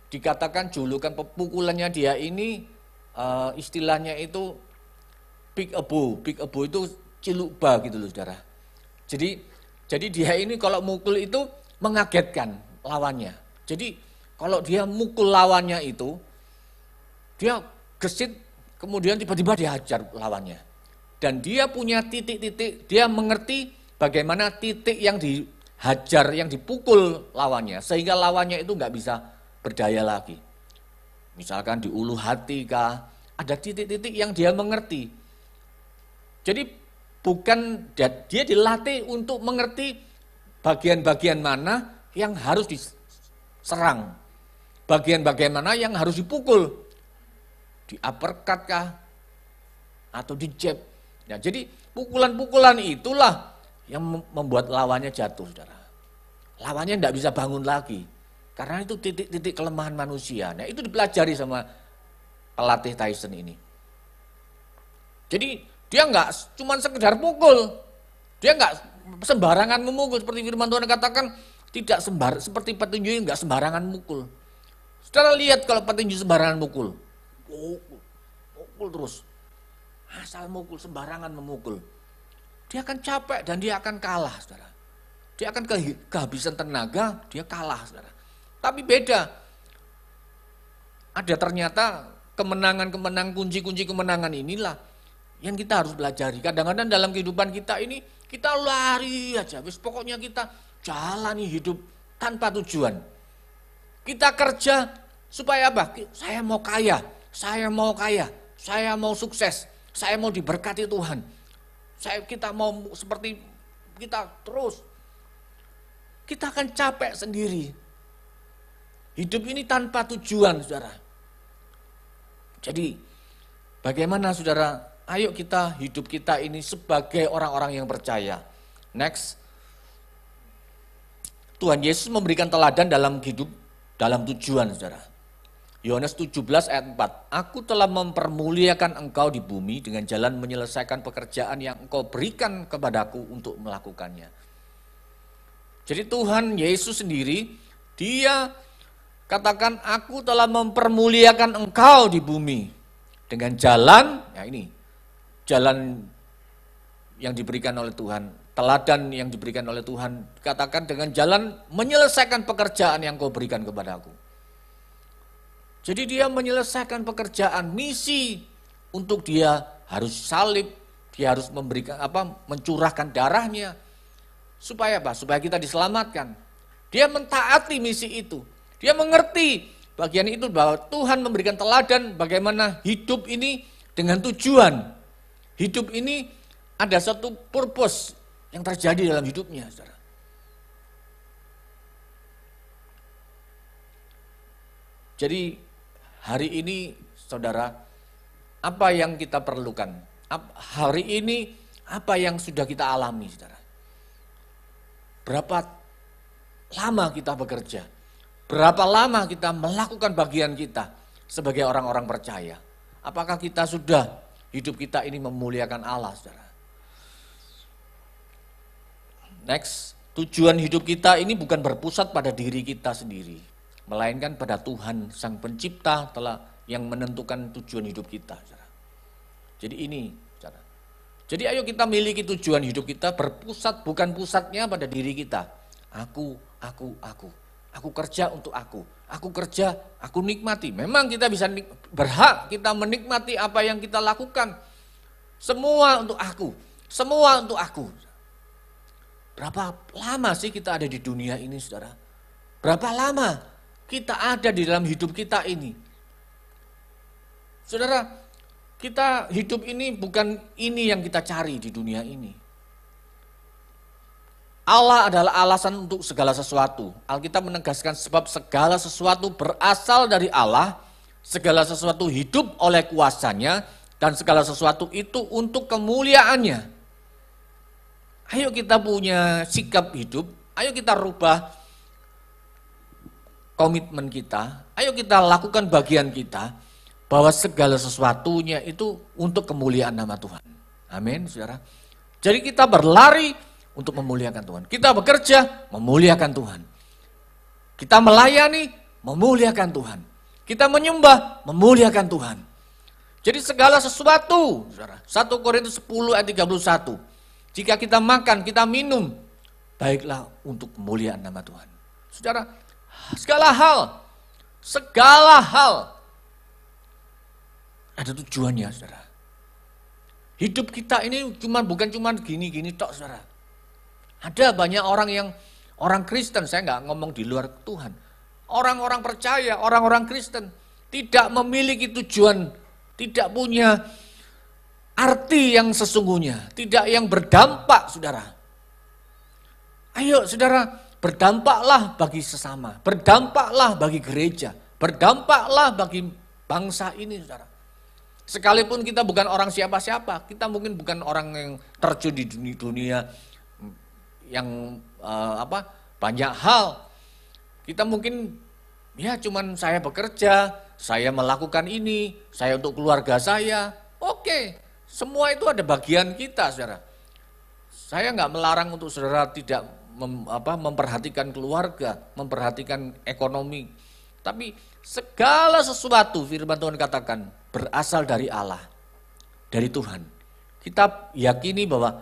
dikatakan julukan pukulannya dia ini istilahnya itu pick a bow. Pick a bow itu cilukba gitu loh saudara. Jadi dia ini kalau mukul itu mengagetkan lawannya. Jadi kalau dia mukul lawannya itu, dia gesit kemudian tiba-tiba dihajar lawannya. Dan dia punya titik-titik, dia mengerti bagaimana titik yang dihajar, yang dipukul lawannya. Sehingga lawannya itu nggak bisa berdaya lagi. Misalkan di ulu hati kah, ada titik-titik yang dia mengerti. Jadi bukan dia dilatih untuk mengerti bagian-bagian mana yang harus diserang. Bagian-bagian mana yang harus dipukul. Di uppercut kah, atau di jab. Nah, jadi pukulan-pukulan itulah yang membuat lawannya jatuh, saudara. Lawannya tidak bisa bangun lagi. Karena itu titik-titik kelemahan manusia. Nah, itu dipelajari sama pelatih Tyson ini. Jadi dia nggak cuma sekedar pukul. Dia nggak sembarangan memukul. Seperti firman Tuhan katakan, tidak seperti petinju nggak sembarangan mukul. Saudara lihat kalau petinju sembarangan mukul. Mukul terus. Asal mukul, sembarangan memukul. Dia akan capek dan dia akan kalah, saudara. Dia akan kehabisan tenaga, dia kalah, saudara. Tapi beda. Ada ternyata kemenangan-kemenangan, kunci-kunci kemenangan inilah yang kita harus pelajari. Kadang-kadang dalam kehidupan kita ini, kita lari aja. Pokoknya kita jalani hidup tanpa tujuan. Kita kerja supaya apa? Saya mau kaya, saya mau kaya, saya mau sukses. Saya mau diberkati Tuhan. Kita mau seperti kita terus. Kita akan capek sendiri. Hidup ini tanpa tujuan, saudara. Jadi, bagaimana saudara? Ayo kita hidup kita ini sebagai orang-orang yang percaya. Next. Tuhan Yesus memberikan teladan dalam hidup, dalam tujuan, saudara. Yohanes 17 ayat 4. Aku telah mempermuliakan engkau di bumi dengan jalan menyelesaikan pekerjaan yang engkau berikan kepadaku untuk melakukannya. Jadi Tuhan Yesus sendiri, dia katakan aku telah mempermuliakan engkau di bumi. Dengan jalan, ya ini, jalan yang diberikan oleh Tuhan. Teladan yang diberikan oleh Tuhan. Katakan dengan jalan menyelesaikan pekerjaan yang engkau berikan kepadaku. Jadi dia menyelesaikan pekerjaan misi untuk dia harus salib, dia harus memberikan mencurahkan darahnya supaya apa? Supaya kita diselamatkan. Dia mentaati misi itu. Dia mengerti bagian itu bahwa Tuhan memberikan teladan bagaimana hidup ini dengan tujuan. Hidup ini ada satu purpose yang terjadi dalam hidupnya, saudara. Jadi hari ini, saudara, apa yang kita perlukan? Hari ini, apa yang sudah kita alami, saudara? Berapa lama kita bekerja? Berapa lama kita melakukan bagian kita sebagai orang-orang percaya? Apakah kita sudah, hidup kita ini memuliakan Allah, saudara? Next, tujuan hidup kita ini bukan berpusat pada diri kita sendiri, melainkan pada Tuhan Sang Pencipta yang menentukan tujuan hidup kita. Jadi ini, jadi ayo kita miliki tujuan hidup kita berpusat, bukan pusatnya pada diri kita. Aku kerja untuk aku kerja, aku nikmati. Memang kita bisa berhak kita menikmati apa yang kita lakukan. Semua untuk aku, semua untuk aku. Berapa lama sih kita ada di dunia ini, saudara? Berapa lama kita ada di dalam hidup kita ini? Saudara, kita hidup ini bukan ini yang kita cari di dunia ini. Allah adalah alasan untuk segala sesuatu. Alkitab menegaskan sebab segala sesuatu berasal dari Allah, segala sesuatu hidup oleh kuasanya, dan segala sesuatu itu untuk kemuliaannya. Ayo kita punya sikap hidup, ayo kita rubah komitmen kita, ayo kita lakukan bagian kita, bahwa segala sesuatunya itu untuk kemuliaan nama Tuhan. Amin, saudara. Jadi kita berlari untuk memuliakan Tuhan. Kita bekerja, memuliakan Tuhan. Kita melayani, memuliakan Tuhan. Kita menyembah, memuliakan Tuhan. Jadi segala sesuatu, saudara. 1 Korintus 10 ayat 31. Jika kita makan, kita minum, baiklah untuk kemuliaan nama Tuhan. Saudara, segala hal ada tujuannya, saudara. Hidup kita ini bukan cuma gini-gini tok, saudara. Ada banyak orang Kristen, saya nggak ngomong di luar Tuhan. Orang-orang percaya, orang-orang Kristen tidak memiliki tujuan, tidak punya arti yang sesungguhnya, tidak yang berdampak, saudara. Ayo, saudara, berdampaklah bagi sesama, berdampaklah bagi gereja, berdampaklah bagi bangsa ini, saudara. Sekalipun kita bukan orang siapa-siapa, kita mungkin bukan orang yang terjun di dunia yang banyak hal. Kita mungkin ya cuman saya bekerja, saya melakukan ini, saya untuk keluarga saya. Oke, semua itu ada bagian kita, saudara. Saya nggak melarang untuk saudara tidak memperhatikan keluarga, memperhatikan ekonomi. Tapi segala sesuatu firman Tuhan katakan berasal dari Allah, dari Tuhan. Kita yakini bahwa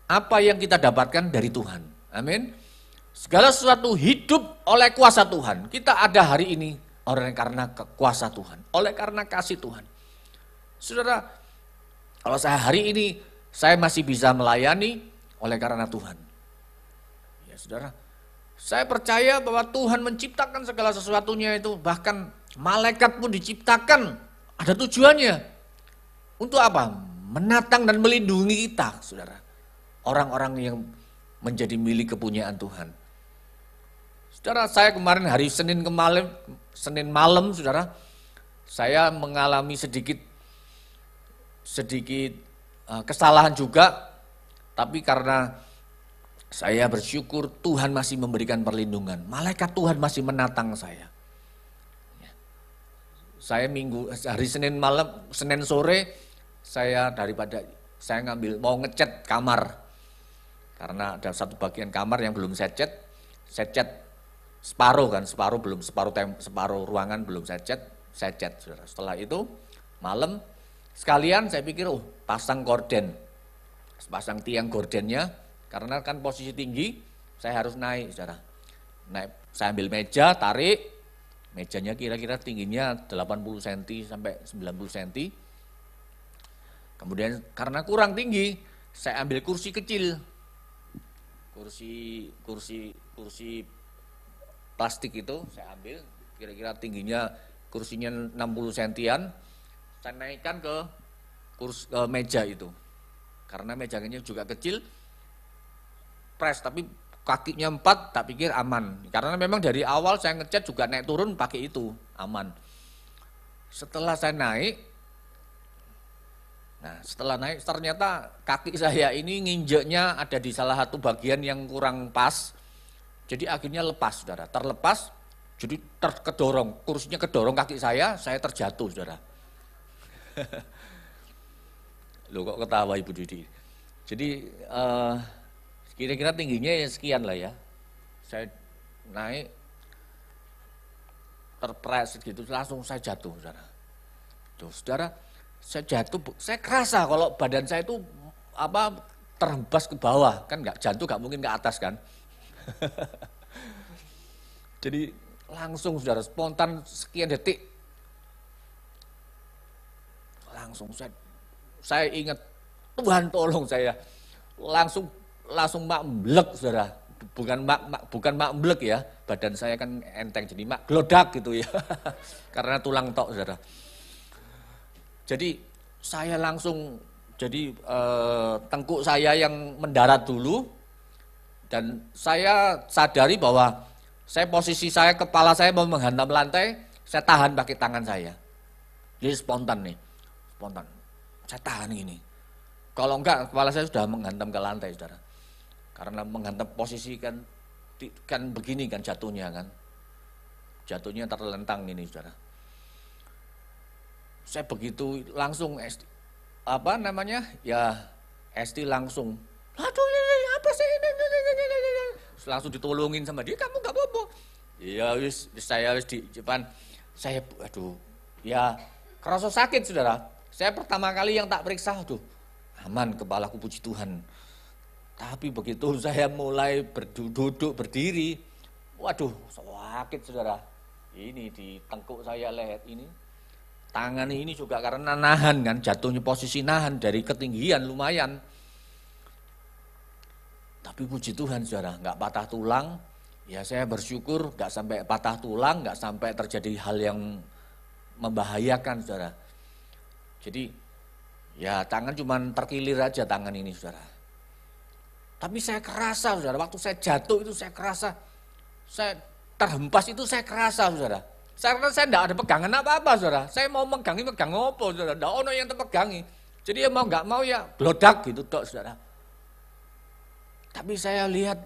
apa yang kita dapatkan dari Tuhan. Amin. Segala sesuatu hidup oleh kuasa Tuhan. Kita ada hari ini oleh karena kuasa Tuhan, oleh karena kasih Tuhan. Saudara, kalau saya hari ini saya masih bisa melayani oleh karena Tuhan. Ya, saudara, saya percaya bahwa Tuhan menciptakan segala sesuatunya itu, bahkan malaikat pun diciptakan ada tujuannya. Untuk apa? Menatang dan melindungi kita, saudara. Orang-orang yang menjadi milik kepunyaan Tuhan. Saudara, saya kemarin hari Senin malam, saudara, saya mengalami sedikit kesalahan juga, tapi karena saya bersyukur Tuhan masih memberikan perlindungan. Malaikat Tuhan masih menatang saya. Saya hari Senin sore, saya mau ngecat kamar. Karena ada satu bagian kamar yang belum saya cat separuh ruangan belum saya cat, saudara. Setelah itu malam sekalian saya pikir pasang tiang gordennya, karena kan posisi tinggi, saya harus naik, saudara. Saya ambil meja, tarik, mejanya kira-kira tingginya 80 cm sampai 90 cm. Kemudian karena kurang tinggi, saya ambil kursi kecil. Kursi plastik itu saya ambil, kira-kira tingginya kursinya 60 cm-an. Saya naikkan ke meja itu. Karena mejanya juga kecil, press, tapi kakinya 4, tak pikir aman. Karena memang dari awal saya ngecat juga naik turun pakai itu, aman. Setelah saya naik, ternyata kaki saya ini nginjeknya ada di salah satu bagian yang kurang pas. Jadi akhirnya lepas, saudara. Terlepas, jadi kedorong, kursinya kedorong kaki saya terjatuh, saudara. Loh, kok ketawa Ibu Didi? Jadi kira-kira tingginya ya sekian lah ya. Saya naik, terpres gitu, langsung saya jatuh, saudara. Tuh, saudara, saya jatuh, saya kerasa kalau badan saya itu terhembas ke bawah, kan nggak jatuh, nggak mungkin ke atas kan. Jadi langsung, saudara, spontan sekian detik, langsung saya ingat Tuhan tolong saya, langsung mak mblek, saudara. Bukan mak mblek ya, badan saya kan enteng, jadi mak glodak gitu ya. Karena tulang tok, saudara. Jadi saya langsung, tengkuk saya yang mendarat dulu, dan saya sadari bahwa posisi saya, kepala saya mau menghantam lantai, saya tahan pakai tangan saya. Jadi spontan. Saya tahan gini. Kalau enggak, kepala saya sudah menghantam ke lantai, saudara. Karena menghantam posisi kan begini kan jatuhnya kan. Jatuhnya terlentang ini saudara. Saya begitu langsung Esti langsung, aduh apa sih ini, langsung ditolongin sama dia, kamu gak apa-apa. Ya saya di depan, saya aduh ya kerasa sakit saudara. Saya pertama kali yang tak periksa, aduh aman kepalaku puji Tuhan. Tapi begitu saya mulai duduk berdiri, waduh sakit saudara. Ini di tengkuk saya leher ini, tangan ini juga karena nahan kan, jatuhnya posisi nahan dari ketinggian lumayan. Tapi puji Tuhan saudara, nggak patah tulang. Ya saya bersyukur nggak sampai patah tulang, nggak sampai terjadi hal yang membahayakan saudara. Jadi ya tangan cuman terkilir aja tangan ini saudara. Tapi saya kerasa saudara, waktu saya jatuh itu saya kerasa, saya terhempas itu saya kerasa saudara. Saya tidak ada pegangan apa-apa saudara. Saya mau megang apa saudara, tidak ada yang terpegangi. Jadi ya mau nggak mau ya blodak gitu dok saudara. Tapi saya lihat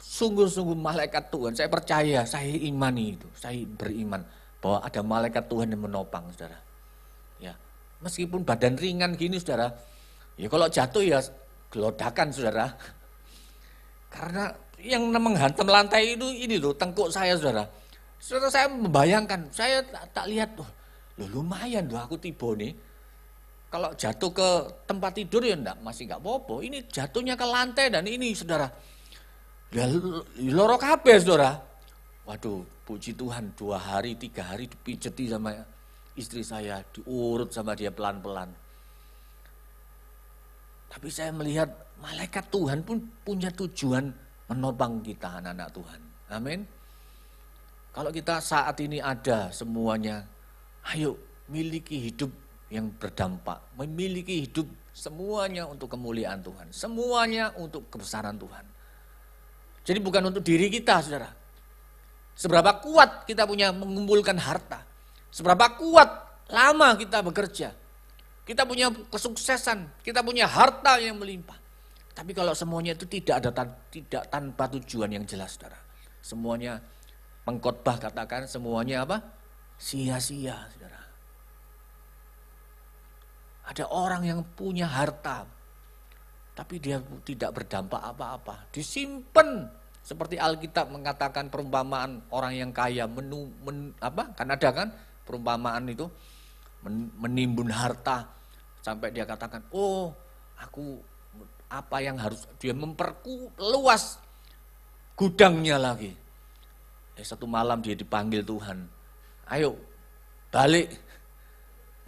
sungguh-sungguh malaikat Tuhan, saya percaya, saya imani itu, saya beriman bahwa ada malaikat Tuhan yang menopang saudara. Ya, meskipun badan ringan gini saudara, ya kalau jatuh ya gelodakan saudara. Karena yang menghantam lantai itu ini loh, tengkuk saya saudara. Saudara saya membayangkan, saya tak lihat, loh lumayan loh aku tiba nih. Kalau jatuh ke tempat tidur ya masih enggak apa-apa. Ini jatuhnya ke lantai dan ini saudara. Ya loro kabeh saudara. Waduh puji Tuhan 2 hari 3 hari dipijeti sama istri saya. Diurut sama dia pelan-pelan. Tapi saya melihat malaikat Tuhan pun punya tujuan menopang kita anak-anak Tuhan. Amin. Kalau kita saat ini ada semuanya, ayo miliki hidup yang berdampak, memiliki hidup semuanya untuk kemuliaan Tuhan, semuanya untuk kebesaran Tuhan. Jadi bukan untuk diri kita saudara. Seberapa kuat kita punya mengumpulkan harta, seberapa kuat lama kita bekerja, kita punya kesuksesan, kita punya harta yang melimpah. Tapi kalau semuanya itu tidak tanpa tujuan yang jelas saudara. Semuanya pengkhotbah katakan semuanya apa? Sia-sia saudara. Ada orang yang punya harta, tapi dia tidak berdampak apa-apa. Disimpan seperti Alkitab mengatakan perumpamaan orang yang kaya kan ada kan perumpamaan itu menimbun harta sampai dia katakan, oh aku apa yang harus dia memperluas gudangnya lagi. Satu malam dia dipanggil Tuhan, ayo balik,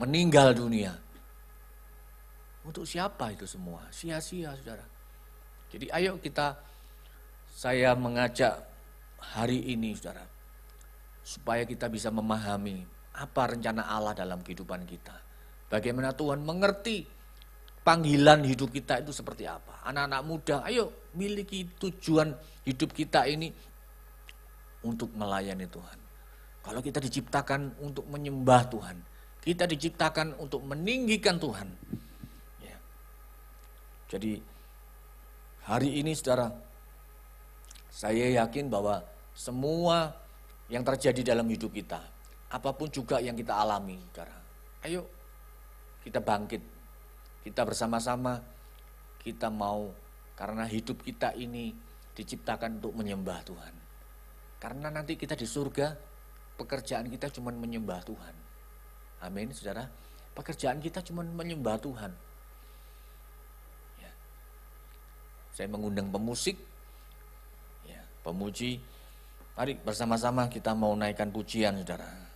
meninggal dunia. Untuk siapa itu semua? Sia-sia saudara. Jadi ayo saya mengajak hari ini saudara, supaya kita bisa memahami apa rencana Allah dalam kehidupan kita. Bagaimana Tuhan mengerti panggilan hidup kita itu seperti apa. Anak-anak muda, ayo miliki tujuan hidup kita ini untuk melayani Tuhan. Kalau kita diciptakan untuk menyembah Tuhan, kita diciptakan untuk meninggikan Tuhan. Ya. Jadi hari ini saudara, saya yakin bahwa semua yang terjadi dalam hidup kita, apapun juga yang kita alami saudara, ayo kita bangkit. Kita bersama-sama, kita mau, karena hidup kita ini diciptakan untuk menyembah Tuhan. Karena nanti kita di surga, pekerjaan kita cuma menyembah Tuhan. Amin, saudara. Pekerjaan kita cuma menyembah Tuhan. Ya. Saya mengundang pemusik, ya, pemuji. Mari bersama-sama kita mau naikkan pujian, saudara.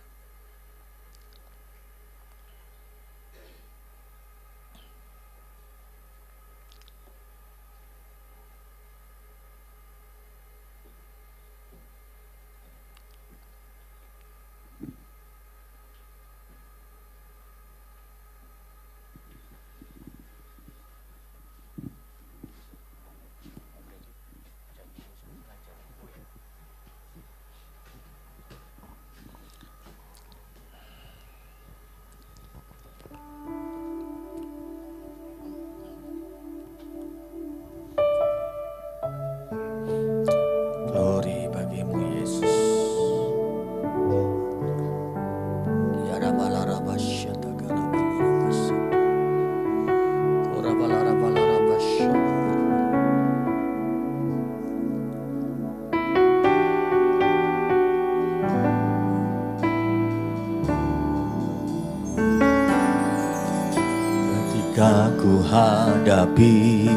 menghadapi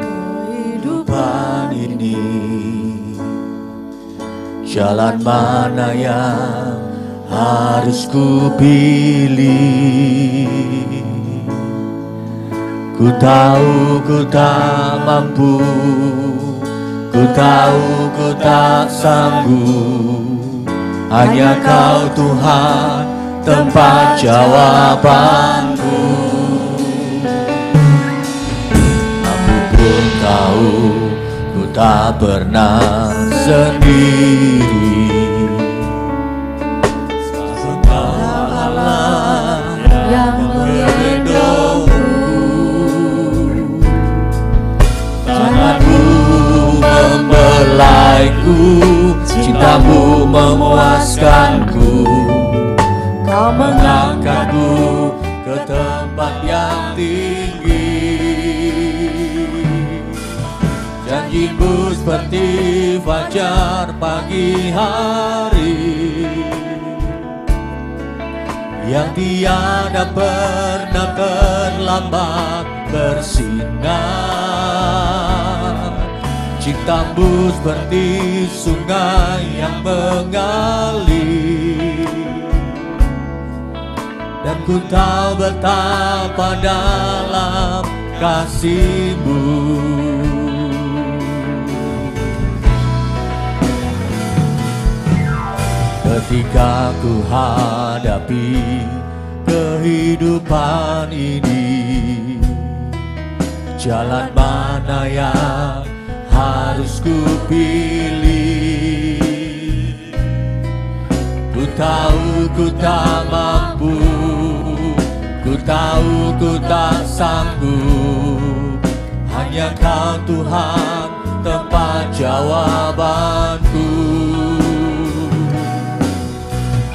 kehidupan ini. Jalan mana yang harus ku pilih? Ku tahu ku tak mampu, ku tahu ku tak sanggup. Hanya Kau Tuhan tempat jawabanku. Aku pun tahu ku tak pernah sendiri. Engkau Allah yang menggendongku. Tanganmu membelaiku, cintamu memuaskanku. Kau mengangkatku ke tempat yang tinggi. Janjimu seperti fajar pagi hari, yang tiada pernah terlambat bersinar. Cintamu seperti sungai yang mengalir, dan ku tahu betapa dalam kasih-Mu. Ketika ku hadapi kehidupan ini, jalan mana yang harus ku pilih? Ku tahu ku tak mampu, ku tahu ku tak sanggup. Hanya Kau Tuhan tempat jawabanku.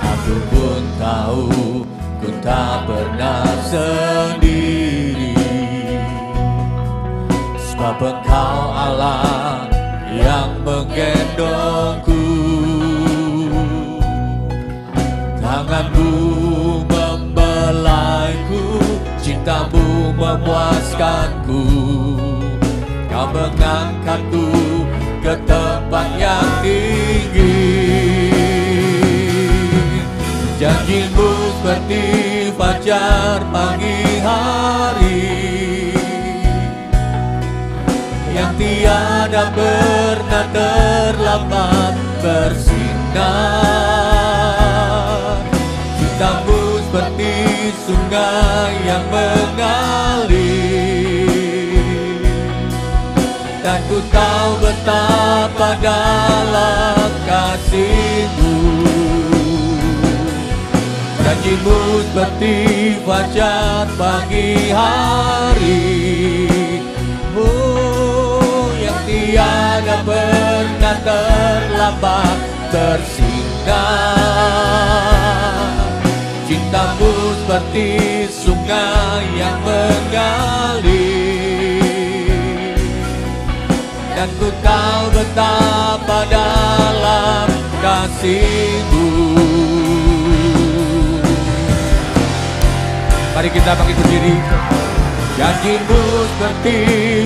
Aku pun tahu ku tak pernah sendiri, sebab Engkau Allah yang menggendongku. Tanganmu membelaiku, cintamu memuaskanku. Kau mengangkatku ke tempat yang tinggi. Janjimu seperti fajar pagi hari, yang tiada pernah terlambat bersinar. Cintamu seperti sungai yang mengalir, dan ku tahu betapa dalam kasih-Mu. Janjimu seperti fajar pagi hari, yang tiada pernah terlambat bersinar. Cintamu seperti sungai yang mengalir, dan ku tahu betapa dalam kasih-Mu. Mari kita bangkit berdiri. Janjimu seperti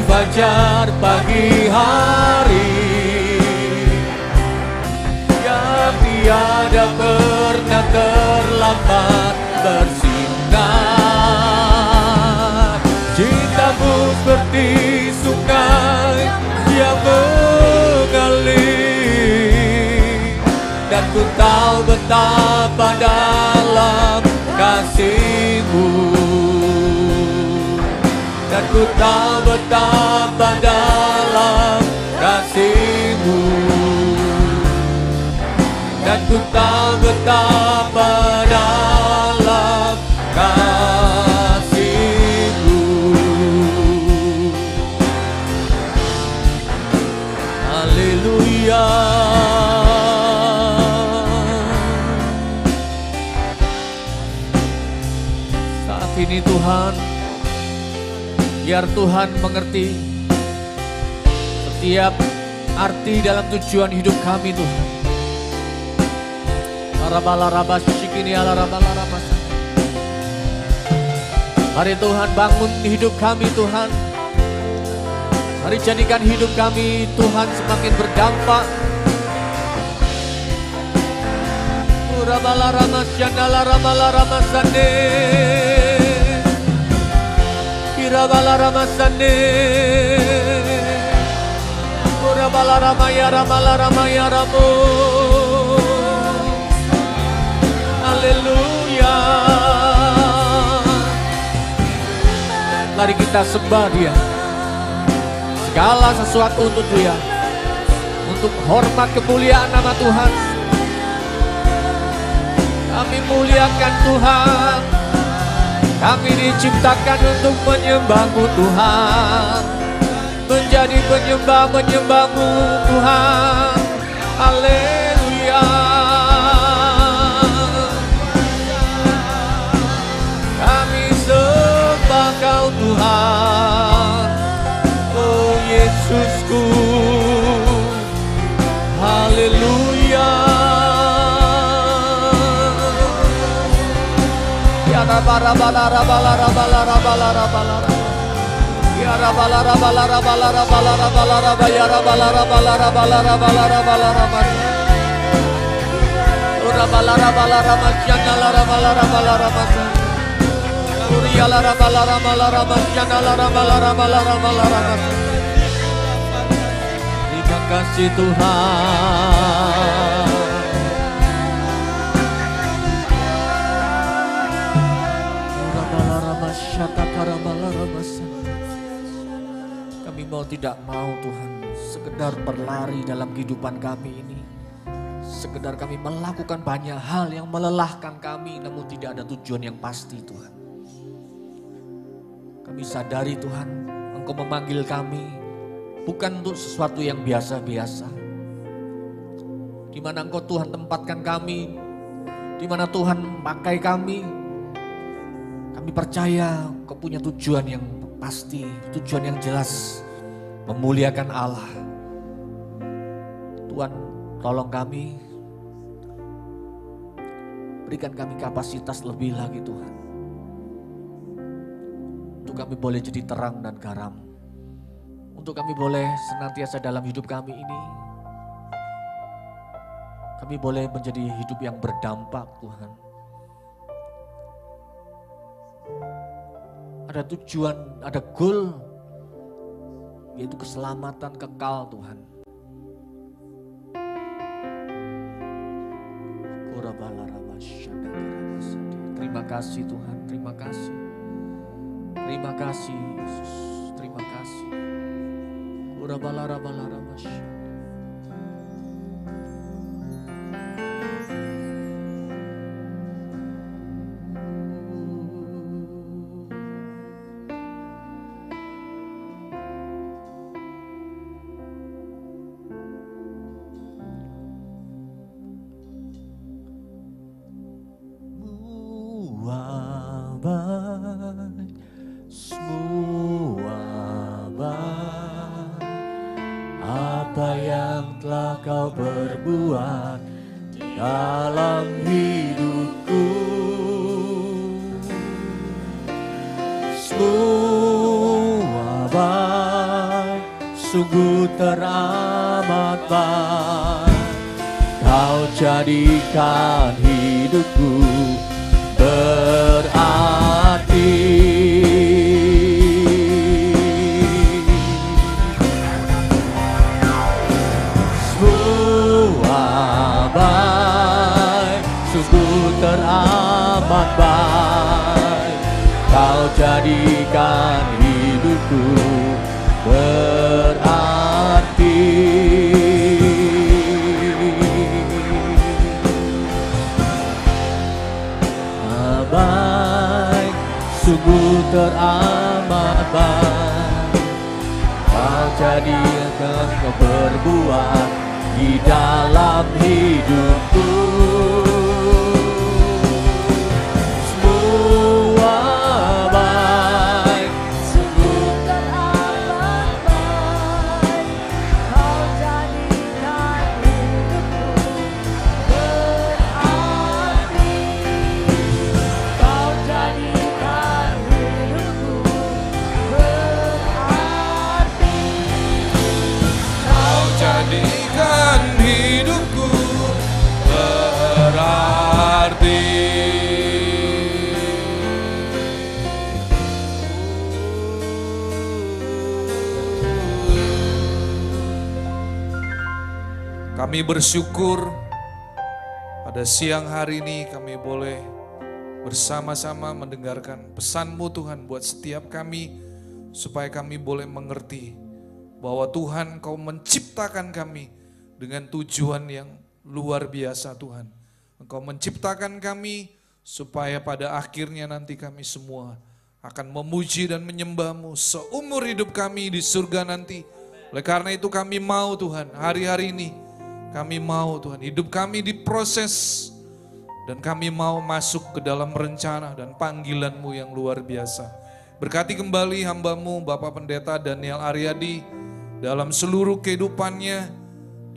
fajar pagi hari, yang tiada pernah terlambat bersinar. Cintamu seperti sungai yang mengalir, dan ku tahu betapa dalam kasih-Mu. Dan ku tahu betapa dalam kasih-Mu. Dan ku tahu betapa dalam kasih-Mu. Haleluya. Saat ini Tuhan, biar Tuhan mengerti setiap arti dalam tujuan hidup kami Tuhan. Mari Tuhan bangun hidup kami Tuhan. Mari jadikan hidup kami Tuhan semakin berdampak. Urabala ramasyandala ramala ramasane. Irabala ramasane. Urabala ramaya ramala ramaya ramo. Haleluya. Mari kita sembah Dia. Segala sesuatu untuk Dia. Untuk hormat kemuliaan nama Tuhan. Kami muliakan Tuhan. Kami diciptakan untuk menyembah-Mu Tuhan. Menjadi penyembah-Mu Tuhan. Haleluya. Kami sembah Kau Tuhan. Oh Yesusku. Haleluya. Ya rabala rabala rabala rabala rabala rabala. Ya rabala rabala rabala rabala rabala rabala ya rabala rabala rabala rabala rabala rabala. Rabala rabala ramasya la rabala rabala ramasya. Uriya la rabala rabala ramasya la rabala rabala rabala ramasya. Terima kasih Tuhan. Kami mau tidak mau Tuhan, sekedar berlari dalam kehidupan kami ini. Sekedar kami melakukan banyak hal yang melelahkan kami, namun tidak ada tujuan yang pasti Tuhan. Kami sadari Tuhan, Engkau memanggil kami bukan untuk sesuatu yang biasa-biasa. Di mana Engkau Tuhan tempatkan kami, di mana Tuhan pakai kami. Kami percaya Kau punya tujuan yang pasti, tujuan yang jelas, memuliakan Allah. Tuhan, tolong kami, berikan kami kapasitas lebih lagi Tuhan. Untuk kami boleh jadi terang dan garam. Untuk kami boleh senantiasa dalam hidup kami ini, kami boleh menjadi hidup yang berdampak Tuhan. Ada tujuan, ada goal, yaitu keselamatan kekal Tuhan. Terima kasih Tuhan, terima kasih. Terima kasih Yesus, terima kasih. Semua baik apa yang telah Kau berbuat dalam hidupku. Semua baik, sungguh teramat baik. Kau jadikan hidupku berarti. Teramat baik, Kau jadikan hidupku berarti. Baik, sungguh teramat baik, Kau jadikan Kau berbuat di dalam hidupku. jadikan hidupku berarti. Kami bersyukur pada siang hari ini kami boleh bersama-sama mendengarkan pesan-Mu Tuhan buat setiap kami, supaya kami boleh mengerti bahwa Tuhan Kau menciptakan kami dengan tujuan yang luar biasa Tuhan. Engkau menciptakan kami supaya pada akhirnya nanti kami semua akan memuji dan menyembah-Mu seumur hidup kami di surga nanti. Oleh karena itu kami mau Tuhan, hari-hari ini kami mau Tuhan, hidup kami diproses dan kami mau masuk ke dalam rencana dan panggilan-Mu yang luar biasa. Berkati kembali hamba-Mu Bapak Pendeta Daniel Aryadi dalam seluruh kehidupannya,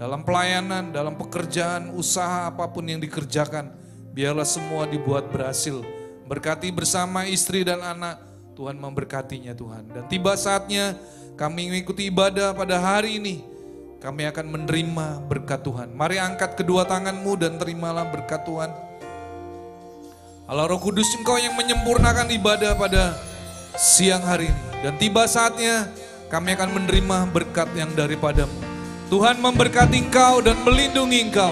dalam pelayanan, dalam pekerjaan, usaha apapun yang dikerjakan, biarlah semua dibuat berhasil. Berkati bersama istri dan anak, Tuhan memberkatinya Tuhan. Dan tiba saatnya kami mengikuti ibadah pada hari ini, kami akan menerima berkat Tuhan. Mari angkat kedua tanganmu dan terimalah berkat Tuhan. Allah Roh Kudus, Engkau yang menyempurnakan ibadah pada siang hari ini. Dan tiba saatnya kami akan menerima berkat yang daripadamu. Tuhan memberkati Engkau dan melindungi Engkau.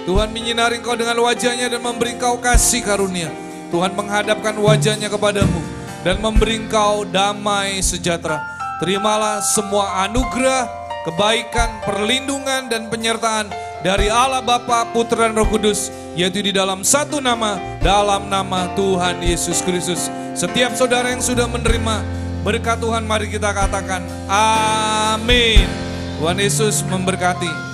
Tuhan menyinari Engkau dengan wajahnya dan memberi Engkau kasih karunia. Tuhan menghadapkan wajahnya kepadamu dan memberi Engkau damai sejahtera. Terimalah semua anugerah, kebaikan, perlindungan, dan penyertaan dari Allah Bapa, Putra, dan Roh Kudus, yaitu di dalam satu nama, dalam nama Tuhan Yesus Kristus. Setiap saudara yang sudah menerima berkat Tuhan, mari kita katakan amin. Tuhan Yesus memberkati.